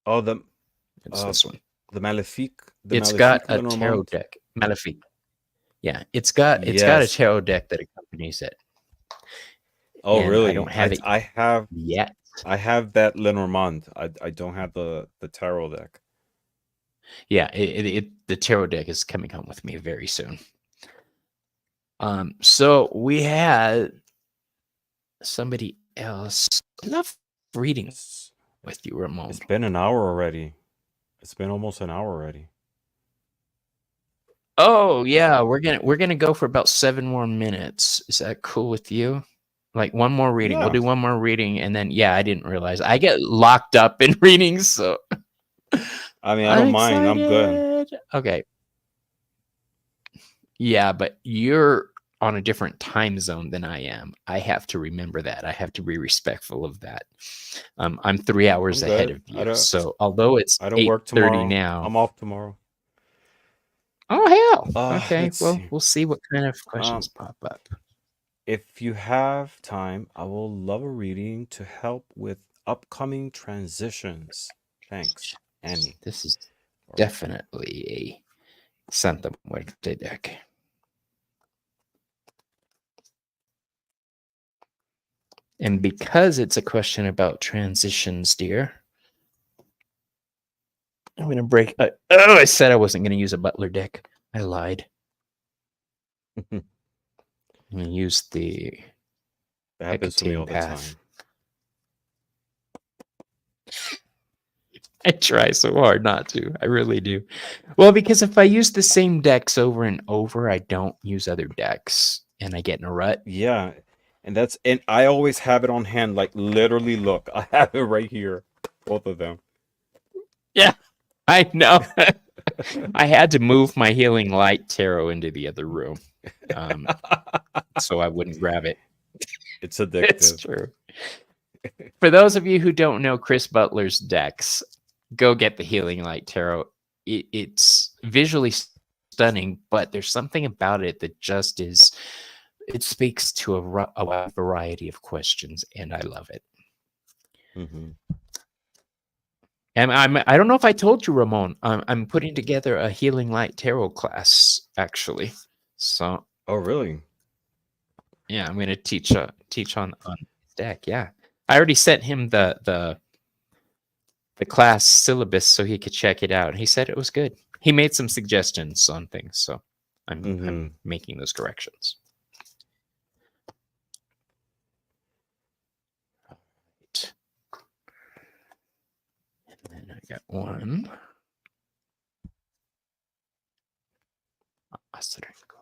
Oh, It's uh this one. the Malefique, the It's got Malefique a tarot Lenormand. deck. Malefique. Yeah, it's got a Yes. tarot deck that accompanies it, Oh, and I really? don't I have it I have yet. I have that Lenormand. I don't have the tarot deck. Yeah, the tarot deck is coming home with me very soon. So we had somebody else. I love reading It's with you, Ramon. it's been an hour already. It's been almost an hour already. Oh yeah, we're gonna go for about 7 more minutes. Is that cool with you? Like one more reading. We'll Yeah. do one more reading, and then yeah, I didn't realize I get locked up in readings, so I mean, I I'm don't mind. I'm good. excited. Okay. Yeah, but you're on a different time zone than I am. I have to remember that. I have to be respectful of that. I'm 3 hours I'm ahead good. of you. So although it's I don't work 8:30 tomorrow. now. I'm off tomorrow. Oh hell. Okay. Let's Well, see. we'll see what kind of questions Um, pop up. if you have time, I will love a reading to help with upcoming transitions. Thanks, Annie. This is All right. definitely a Santa Muerte deck. And because it's a question about transitions, dear, I'm going to break. I said I wasn't going to use a Butler deck. I lied. I'm going to use the That happens to me Hecate all the path. time. I try so hard not to. I really do. Well, because if I use the same decks over and over, I don't use other decks and I get in a rut. Yeah, and I always have it on hand. Like literally, look, I have it right here, both of them. Yeah, I know. I had to move my Healing Light Tarot into the other room so I wouldn't grab it. It's It's addictive. true. For those of you who don't know Chris Butler's decks, go get the Healing Light Tarot. It's visually stunning, but there's something about it that just is it speaks to a wide variety of questions, and I love it. Mm-hmm. And I don't know if I told you, Ramon, I'm putting together a Healing Light Tarot class, actually. So Oh, really? yeah, I'm going to teach on this deck. Yeah, I already sent him the class syllabus so he could check it out. He said it was good. He made some suggestions on things, so I'm Mm-hmm. making those corrections. Right. And then I got one. Astrinko.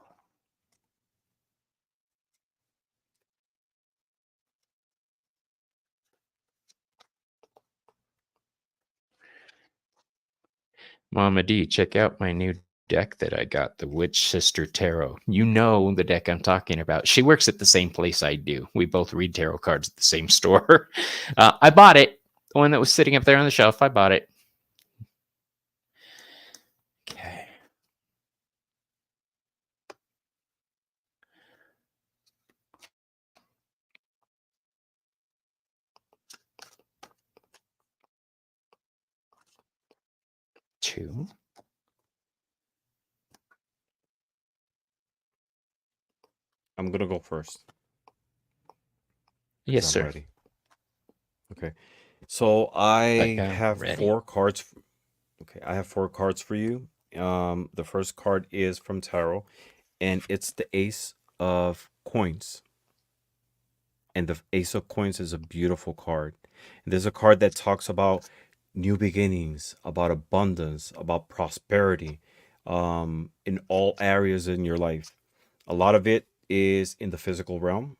Mama D, check out my new deck that I got, the Witch Sister Tarot. You know the deck I'm talking about. She works at the same place I do. We both read tarot cards at the same store. I bought it. The one that was sitting up there on the shelf, I bought it. Okay. Two. I'm gonna go first because Yes, I'm sir. ready. Okay. So I have Ready. four cards. Okay, I have four cards for you. The first card is from tarot, and it's the Ace of Coins. And the Ace of Coins is a beautiful card. And there's a card that talks about new beginnings, about abundance, about prosperity, in all areas in your life. A lot of it is in the physical realm,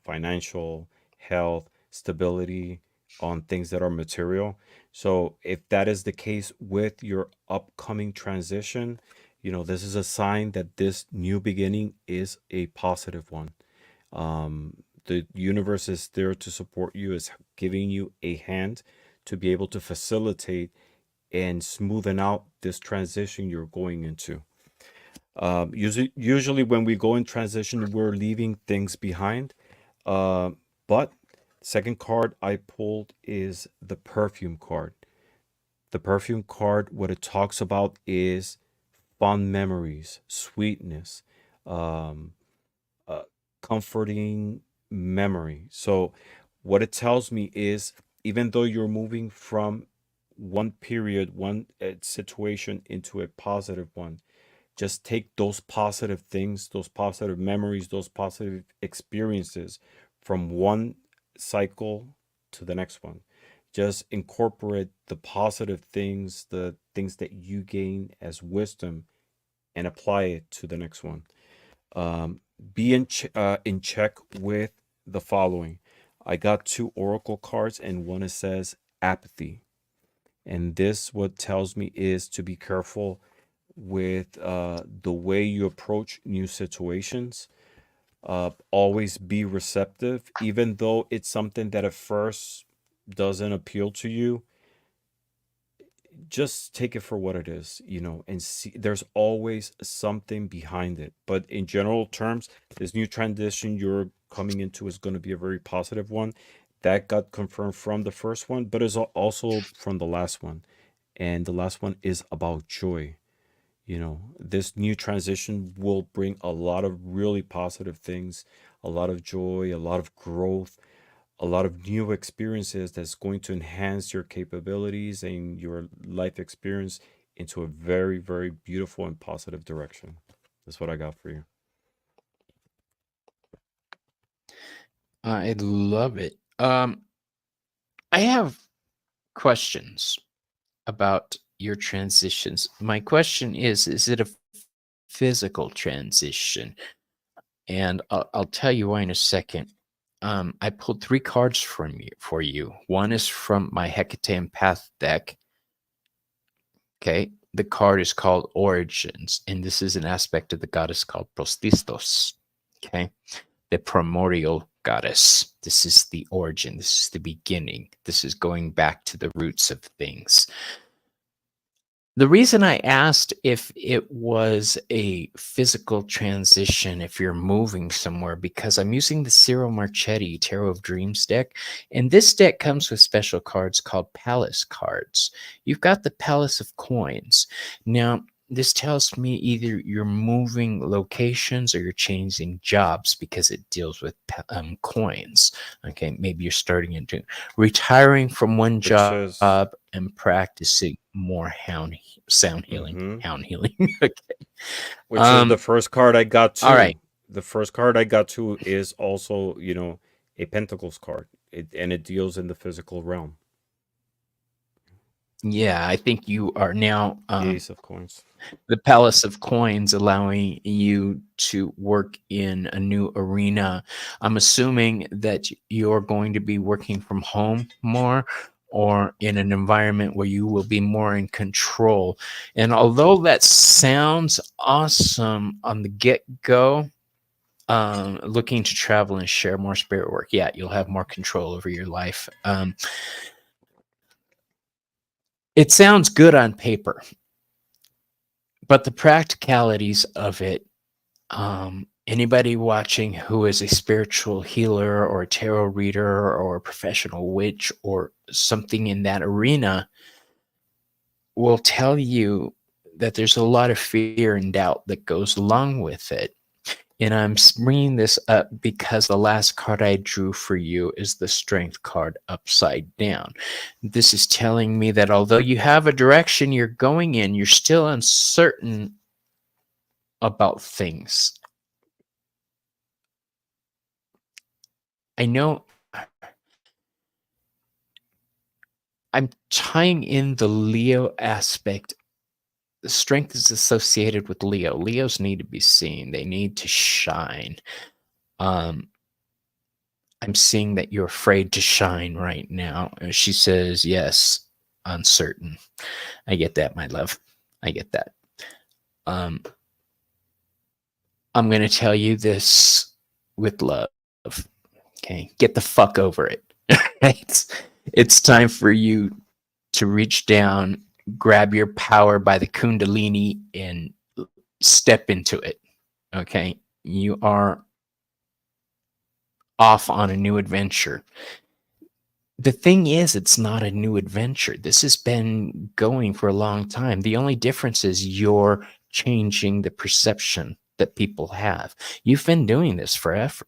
financial, health, stability, on things that are material. So if that is the case with your upcoming transition, this is a sign that this new beginning is a positive one. The universe is there to support you, is giving you a hand to be able to facilitate and smoothen out this transition you're going into. Usually when we go in transition, we're leaving things behind. Uh, but second card I pulled is the perfume card. The perfume card, what it talks about is fond memories, sweetness, um, uh, comforting memory. So, what it tells me is even though you're moving from one period, one situation into a positive one, just take those positive things, those positive memories, those positive experiences from one cycle to the next one. Just incorporate the positive things, the things that you gain as wisdom, and apply it to the next one. um, be in check with the following. I got two oracle cards, and one it says apathy, and this what tells me is to be careful with the way you approach new situations. Always be receptive, even though it's something that at first doesn't appeal to you. Just take it for what it is, and see there's always something behind it. But in general terms, this new transition you're coming into is going to be a very positive one. That got confirmed from the first one, but is also from the last one. And the last one is about joy. This new transition will bring a lot of really positive things, a lot of joy, a lot of growth, a lot of new experiences that's going to enhance your capabilities and your life experience into a very, very beautiful and positive direction. That's what I got for you. I love it. I have questions about your transitions. My question is it a physical transition? And I'll tell you why in a second. I pulled three cards from you for you. One is from my Hecate Path deck. Okay. The card is called Origins, and this is an aspect of the goddess called Prostistos. Okay. The primordial goddess. This is the origin. This is the beginning. This is going back to the roots of things. The reason I asked if it was a physical transition, if you're moving somewhere, because I'm using the Cyril Marchetti Tarot of Dreams deck, and this deck comes with special cards called Palace cards. You've got the Palace of Coins. Now, this tells me either you're moving locations or you're changing jobs because it deals with coins. Okay, maybe you're starting into retiring from one which job is and practicing more hmm hound healing. Okay. which is the first card I got All right. too. The first card I got too is also, a Pentacles card. And it deals in the physical realm. Yeah, I think you are now The Ace of Coins. the Palace of Coins, allowing you to work in a new arena. I'm assuming that you're going to be working from home more or in an environment where you will be more in control. And although that sounds awesome on the get-go, looking to travel and share more spirit work, yeah, you'll have more control over your life. It sounds good on paper, but the practicalities of it, anybody watching who is a spiritual healer or a tarot reader or a professional witch or something in that arena will tell you that there's a lot of fear and doubt that goes along with it. And I'm bringing this up because the last card I drew for you is the Strength card upside down. This is telling me that although you have a direction you're going in, you're still uncertain about things. I know I'm tying in the Leo aspect. The strength is associated with Leo. Leos need to be seen, they need to shine. Um, I'm seeing that you're afraid to shine right now. And she says, yes, uncertain. I get that, my love. I get that. Um, I'm going to tell you this with love. Okay. Get the fuck over it. It's time for you to reach down, grab your power by the Kundalini, and step into it. Okay. You are off on a new adventure. The thing is, it's not a new adventure. This has been going for a long time. The only difference is you're changing the perception that people have. You've been doing this forever.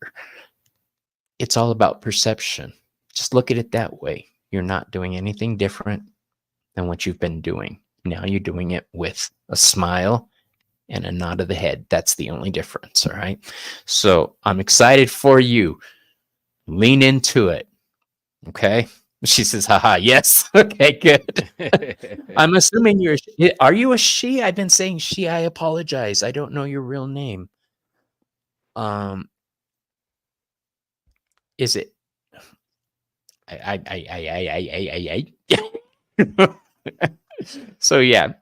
It's all about perception. Just look at it that way. You're not doing anything different than what you've been doing. Now you're doing it with a smile and a nod of the head. That's the only difference. All right. So I'm excited for you. Lean into it. Okay. She says, haha, yes. Okay, good. I'm assuming are you a she? I've been saying she. I apologize. I don't know your real name. Um, is it? I. So yeah.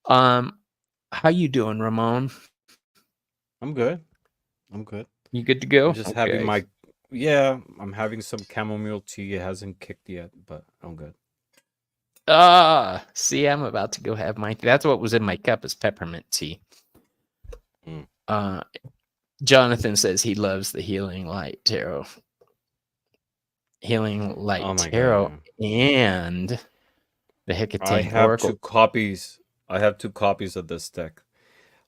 Um, how you doing, Ramon? I'm good. I'm good. You good to I'm go? just having Okay. my yeah, I'm having some chamomile tea. It hasn't kicked yet, but I'm good. See, I'm about to go have my. That's what was in my cup is peppermint tea. Mm. Jonathan says he loves the Healing Light Tarot. Healing Oh Light my god, Tarot yeah. and the I Hecate have two Oracle. copies. I have two copies of this deck.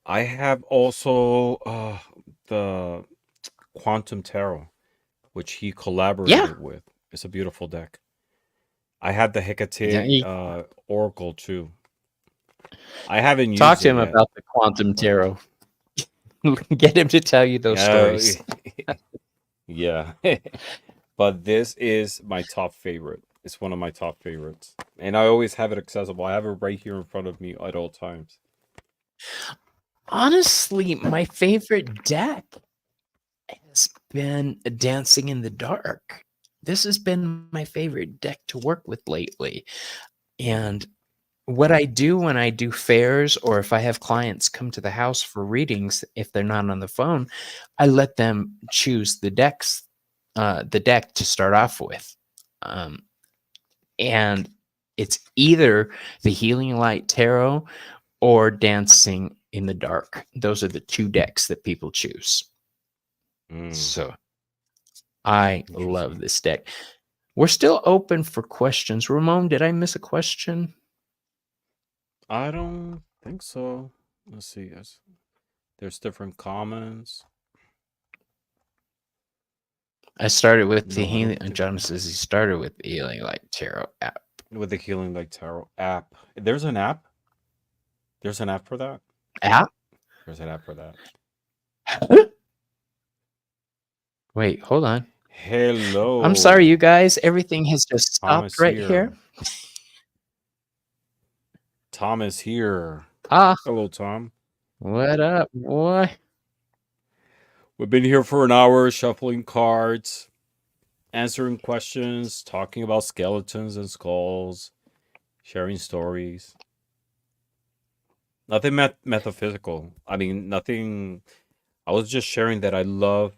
I have also the Quantum Tarot, which he Yeah. collaborated with. It's a beautiful deck. I had the Yeah, Hecate Oracle too. I haven't talk used to it him yet, about the Quantum but Tarot. Get him to tell you those yeah, stories. yeah. But this is my top favorite. It's one of my top favorites, and I always have it accessible. I have it right here in front of me at all times. Honestly, my favorite deck has been Dancing in the Dark. This has been my favorite deck to work with lately. And what I do when I do fairs or if I have clients come to the house for readings, if they're not on the phone, I let them choose the deck to start off with. Um, and It's either the Healing Light Tarot or Dancing in the Dark. Those are the two decks that people choose. Mm, So I love interesting. this deck. We're still open for questions. Ramon, did I miss a question? I don't think so. Let's see. There's different comments. I started with the No, I Healing. don't think John says he started with the Healing Light Tarot app. with the Healing Like Tarot app. There's an app. There's an app for that. App? There's an app for that. Wait, hold on. I'm sorry, you Hello, guys. Everything has just stopped Thomas right here. here. Tom is here. Ah, Hello, Tom. what up, boy? We've been here for an hour shuffling cards, answering questions, talking about skeletons and skulls, sharing stories. Nothing metaphysical. I mean, nothing. I was just sharing that I love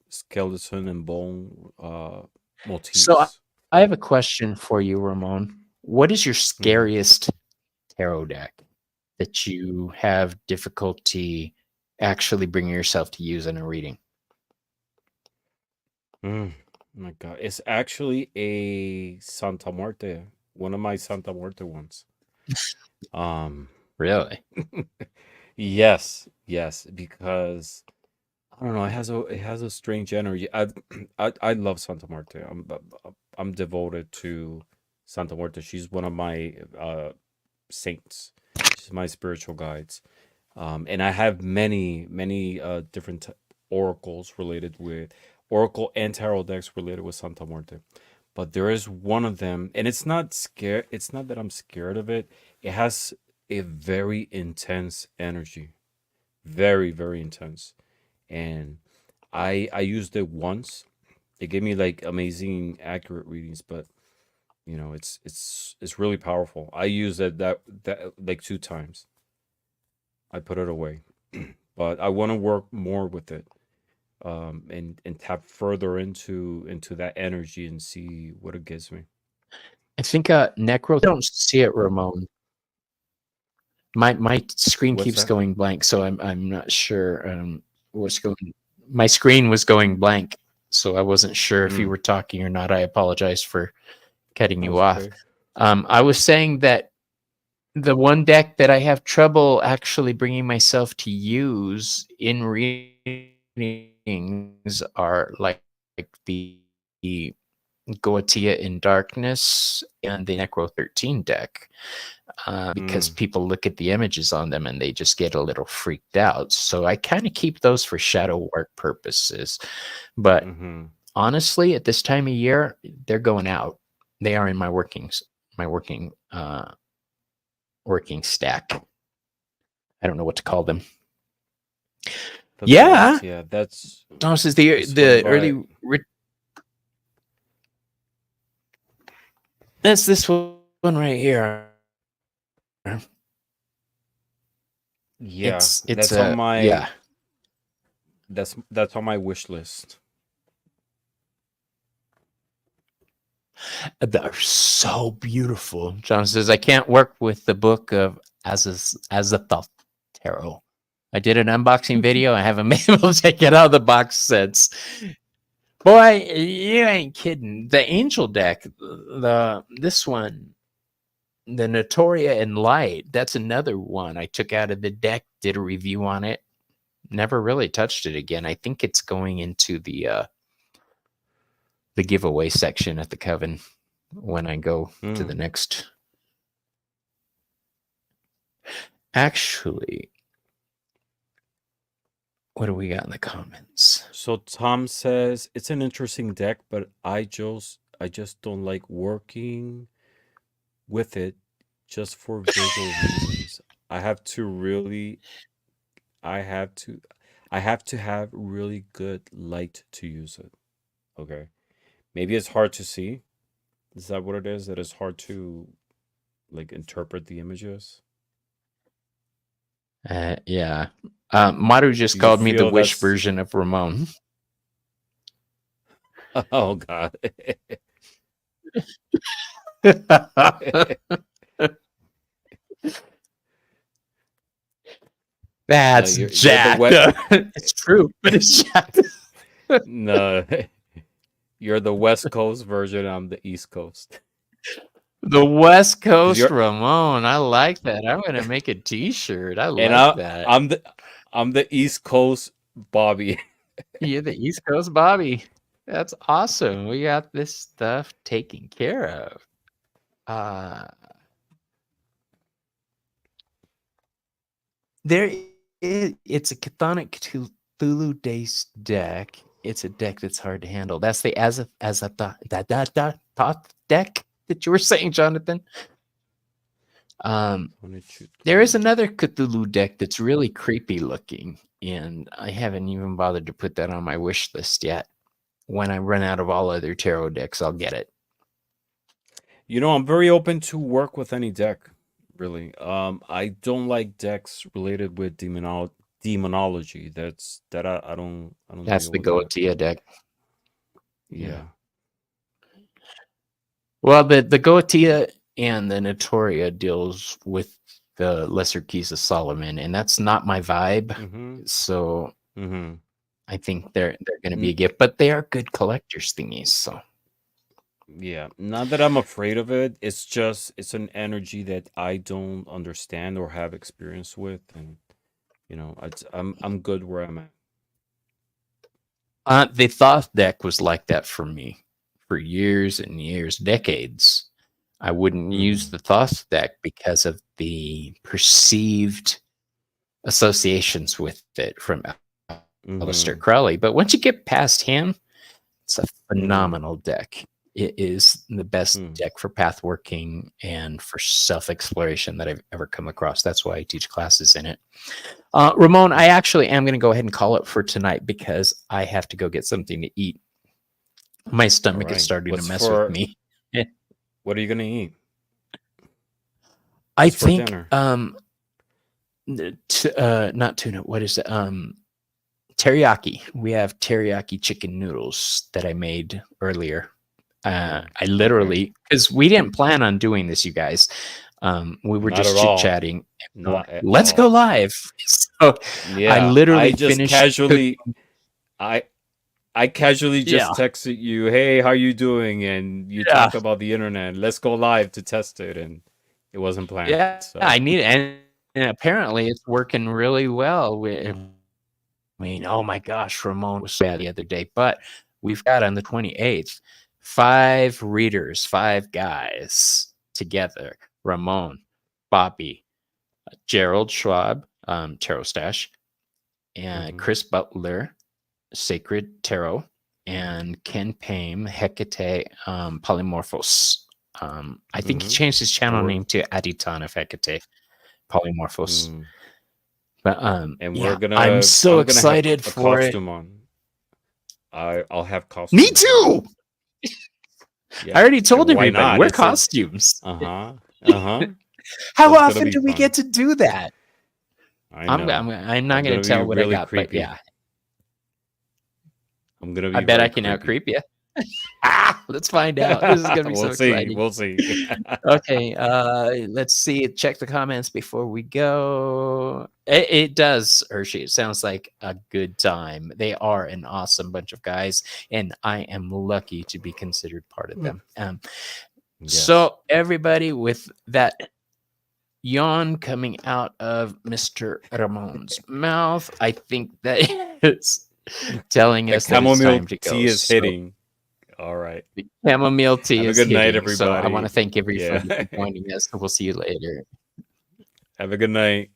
skeleton and bone So motifs. I have a question for you, Ramon. What is your Mm. scariest tarot deck that you have difficulty actually bringing yourself to use in a reading? Mm. Oh my God, it's actually a Santa Muerte, one of my Santa Muerte ones. Um, Really? yes, yes, because I don't know, it has a strange energy. I love Santa Muerte. I'm devoted to Santa Muerte. She's one of my saints. She's my spiritual guides. And I have many different oracles related with oracle and tarot decks related with Santa Muerte. But there is one of them, and it's not scare. It's not that I'm scared of it. It has a very intense energy, very intense. And I used it once. It gave me like amazing accurate readings, but it's really powerful. I used it that like two times. I put it away. But I want to work more with it, and tap further into that energy and see what it gives me. I think Necro. I don't see it, Ramon. My screen What's keeps that? going blank, so I'm not sure what's going. My screen was going blank, so I wasn't sure if you Mm, were talking or not. I apologize for cutting oh, you it's off. okay. I was saying that the one deck that I have trouble actually bringing myself to use in readings are like the Goetia in Darkness and the Necro 13 deck, because Mm, people look at the images on them and they just get a little freaked out. So I kind of keep those for shadow work purposes. But mm-hmm. honestly, at this time of year, they're going out. They are in my my working stack. I don't know what to call them. The Yeah, decks, yeah, that's Thomas is it's fun, the but that's this one right here. yeah, It's a yeah. that's on my wish list. They're so beautiful. John says I can't work with the book of Azathoth Tarot. I did an unboxing video. I haven't been able to take it out of the box since. Boy, you ain't kidding. The Angel deck, this one, the Notoria and Light, that's another one I took out of the deck, did a review on it. Never really touched it again. I think it's going into the giveaway section at the Coven when I go to the Mm. next. Actually, what do we got in the comments? So Tom says it's an interesting deck, but I just don't like working with it just for visual reasons. I have to really I have to I have to have really good light to use it. Okay. Maybe it's hard to see. Is that what it is? That it's hard to like interpret the images? Yeah. Maru just Do you called me the feel Wish that's version of Ramon. oh God. No, That's you're the jacked wet. up. It's true, but it's jacked up. No, you're the West Coast version. I'm the East Coast. The West Cause Coast you're Ramon. I like that. I'm gonna make a T-shirt. I and like that. I'm the East Coast Bobby. You're the East Coast Bobby. That's awesome. We got this stuff taken care of. Uh there is, it's a chthonic Cthulhu Dace deck. It's a deck that's hard to handle. That's the as a thought deck that you were saying, Jonathan. Um, there is another Cthulhu deck that's really creepy looking, and I haven't even bothered to put that on my wish list yet. When I run out of all other tarot decks, I'll get it. You know, I'm very open to work with any deck. Really, I don't like decks related with demonology. I don't That's deal the with that. Goetia deck. Yeah. Well, the Goetia and the Notoria deals with the Lesser Keys of Solomon, and that's not my vibe. Mm-hmm. So Mm-hmm. I think they're going to be a gift, but they are good collector's thingies. So Yeah, not that I'm afraid of it. It's just it's an energy that I don't understand or have experience with, and I'm good where I'm at. the Thoth deck was like that for me for years and years, decades. I wouldn't use Mm-hmm. the Thoth deck because of the perceived associations with it from Aleister Mm-hmm. Crowley. But once you get past him, it's a Mm-hmm. phenomenal deck. It is the best Mm. deck for path working and for self exploration that I've ever come across. That's why I teach classes in it. Ramon, I actually am going to go ahead and call it for tonight because I have to go get something to eat. My All stomach is right. starting to mess with me. What are you gonna eat? I What's for think dinner? not tuna. What is it? Teriyaki. We have teriyaki chicken noodles that I made earlier. I Okay. literally, because we didn't plan on doing this, you guys. We were Not just at chit all. chatting. Not at Let's go all. live. So I Yeah, literally finished cooking. I I casually Yeah, just texted you, "Hey, how you doing?" And you yeah, talk about the internet. Let's go live to test it, and it wasn't planned. yeah. So I need it, and apparently it's working really well. I mean, oh my gosh, Ramon was so bad the other day, but we've got on the 28th 5 readers, 5 guys together: Ramon, Bobby, Gerald Schwab, Tarot Stash, and mhm, Chris Butler, Sacred Tarot, and Ken Payne, Hecate, Polymorphos. I think he mhm. changed his And channel we're name to Aditon of Hecate, Polymorphos. mm, But and we're yeah, I'm gonna so I'm gonna have excited a for it. costume on. I'll have Me costumes on. too. I Yeah, already told why everybody not? we're It's a costumes. uh-huh. Uh-huh. How That's gonna often be do we get fun. to do that? I I'm know. not I'm going gonna to be tell what I really got, but creepy. yeah, I'm gonna I be bet I very can out creepy. creep you. Let's find out. This is going to be so We'll see. exciting. We'll see. Okay, let's see. Check the comments before we go. It does, Hershey. It sounds like a good time. They are an awesome bunch of guys, and I am lucky to be considered part of them. Yes. So everybody, with that yawn coming out of Mr. Ramon's mouth, I think that is telling The us that it's chamomile time to go. tea is So hitting. All right. the chamomile tea Have a is good night, hitting. So I want to everybody. thank Yeah. everybody for joining us. We'll see you later. Have a good night.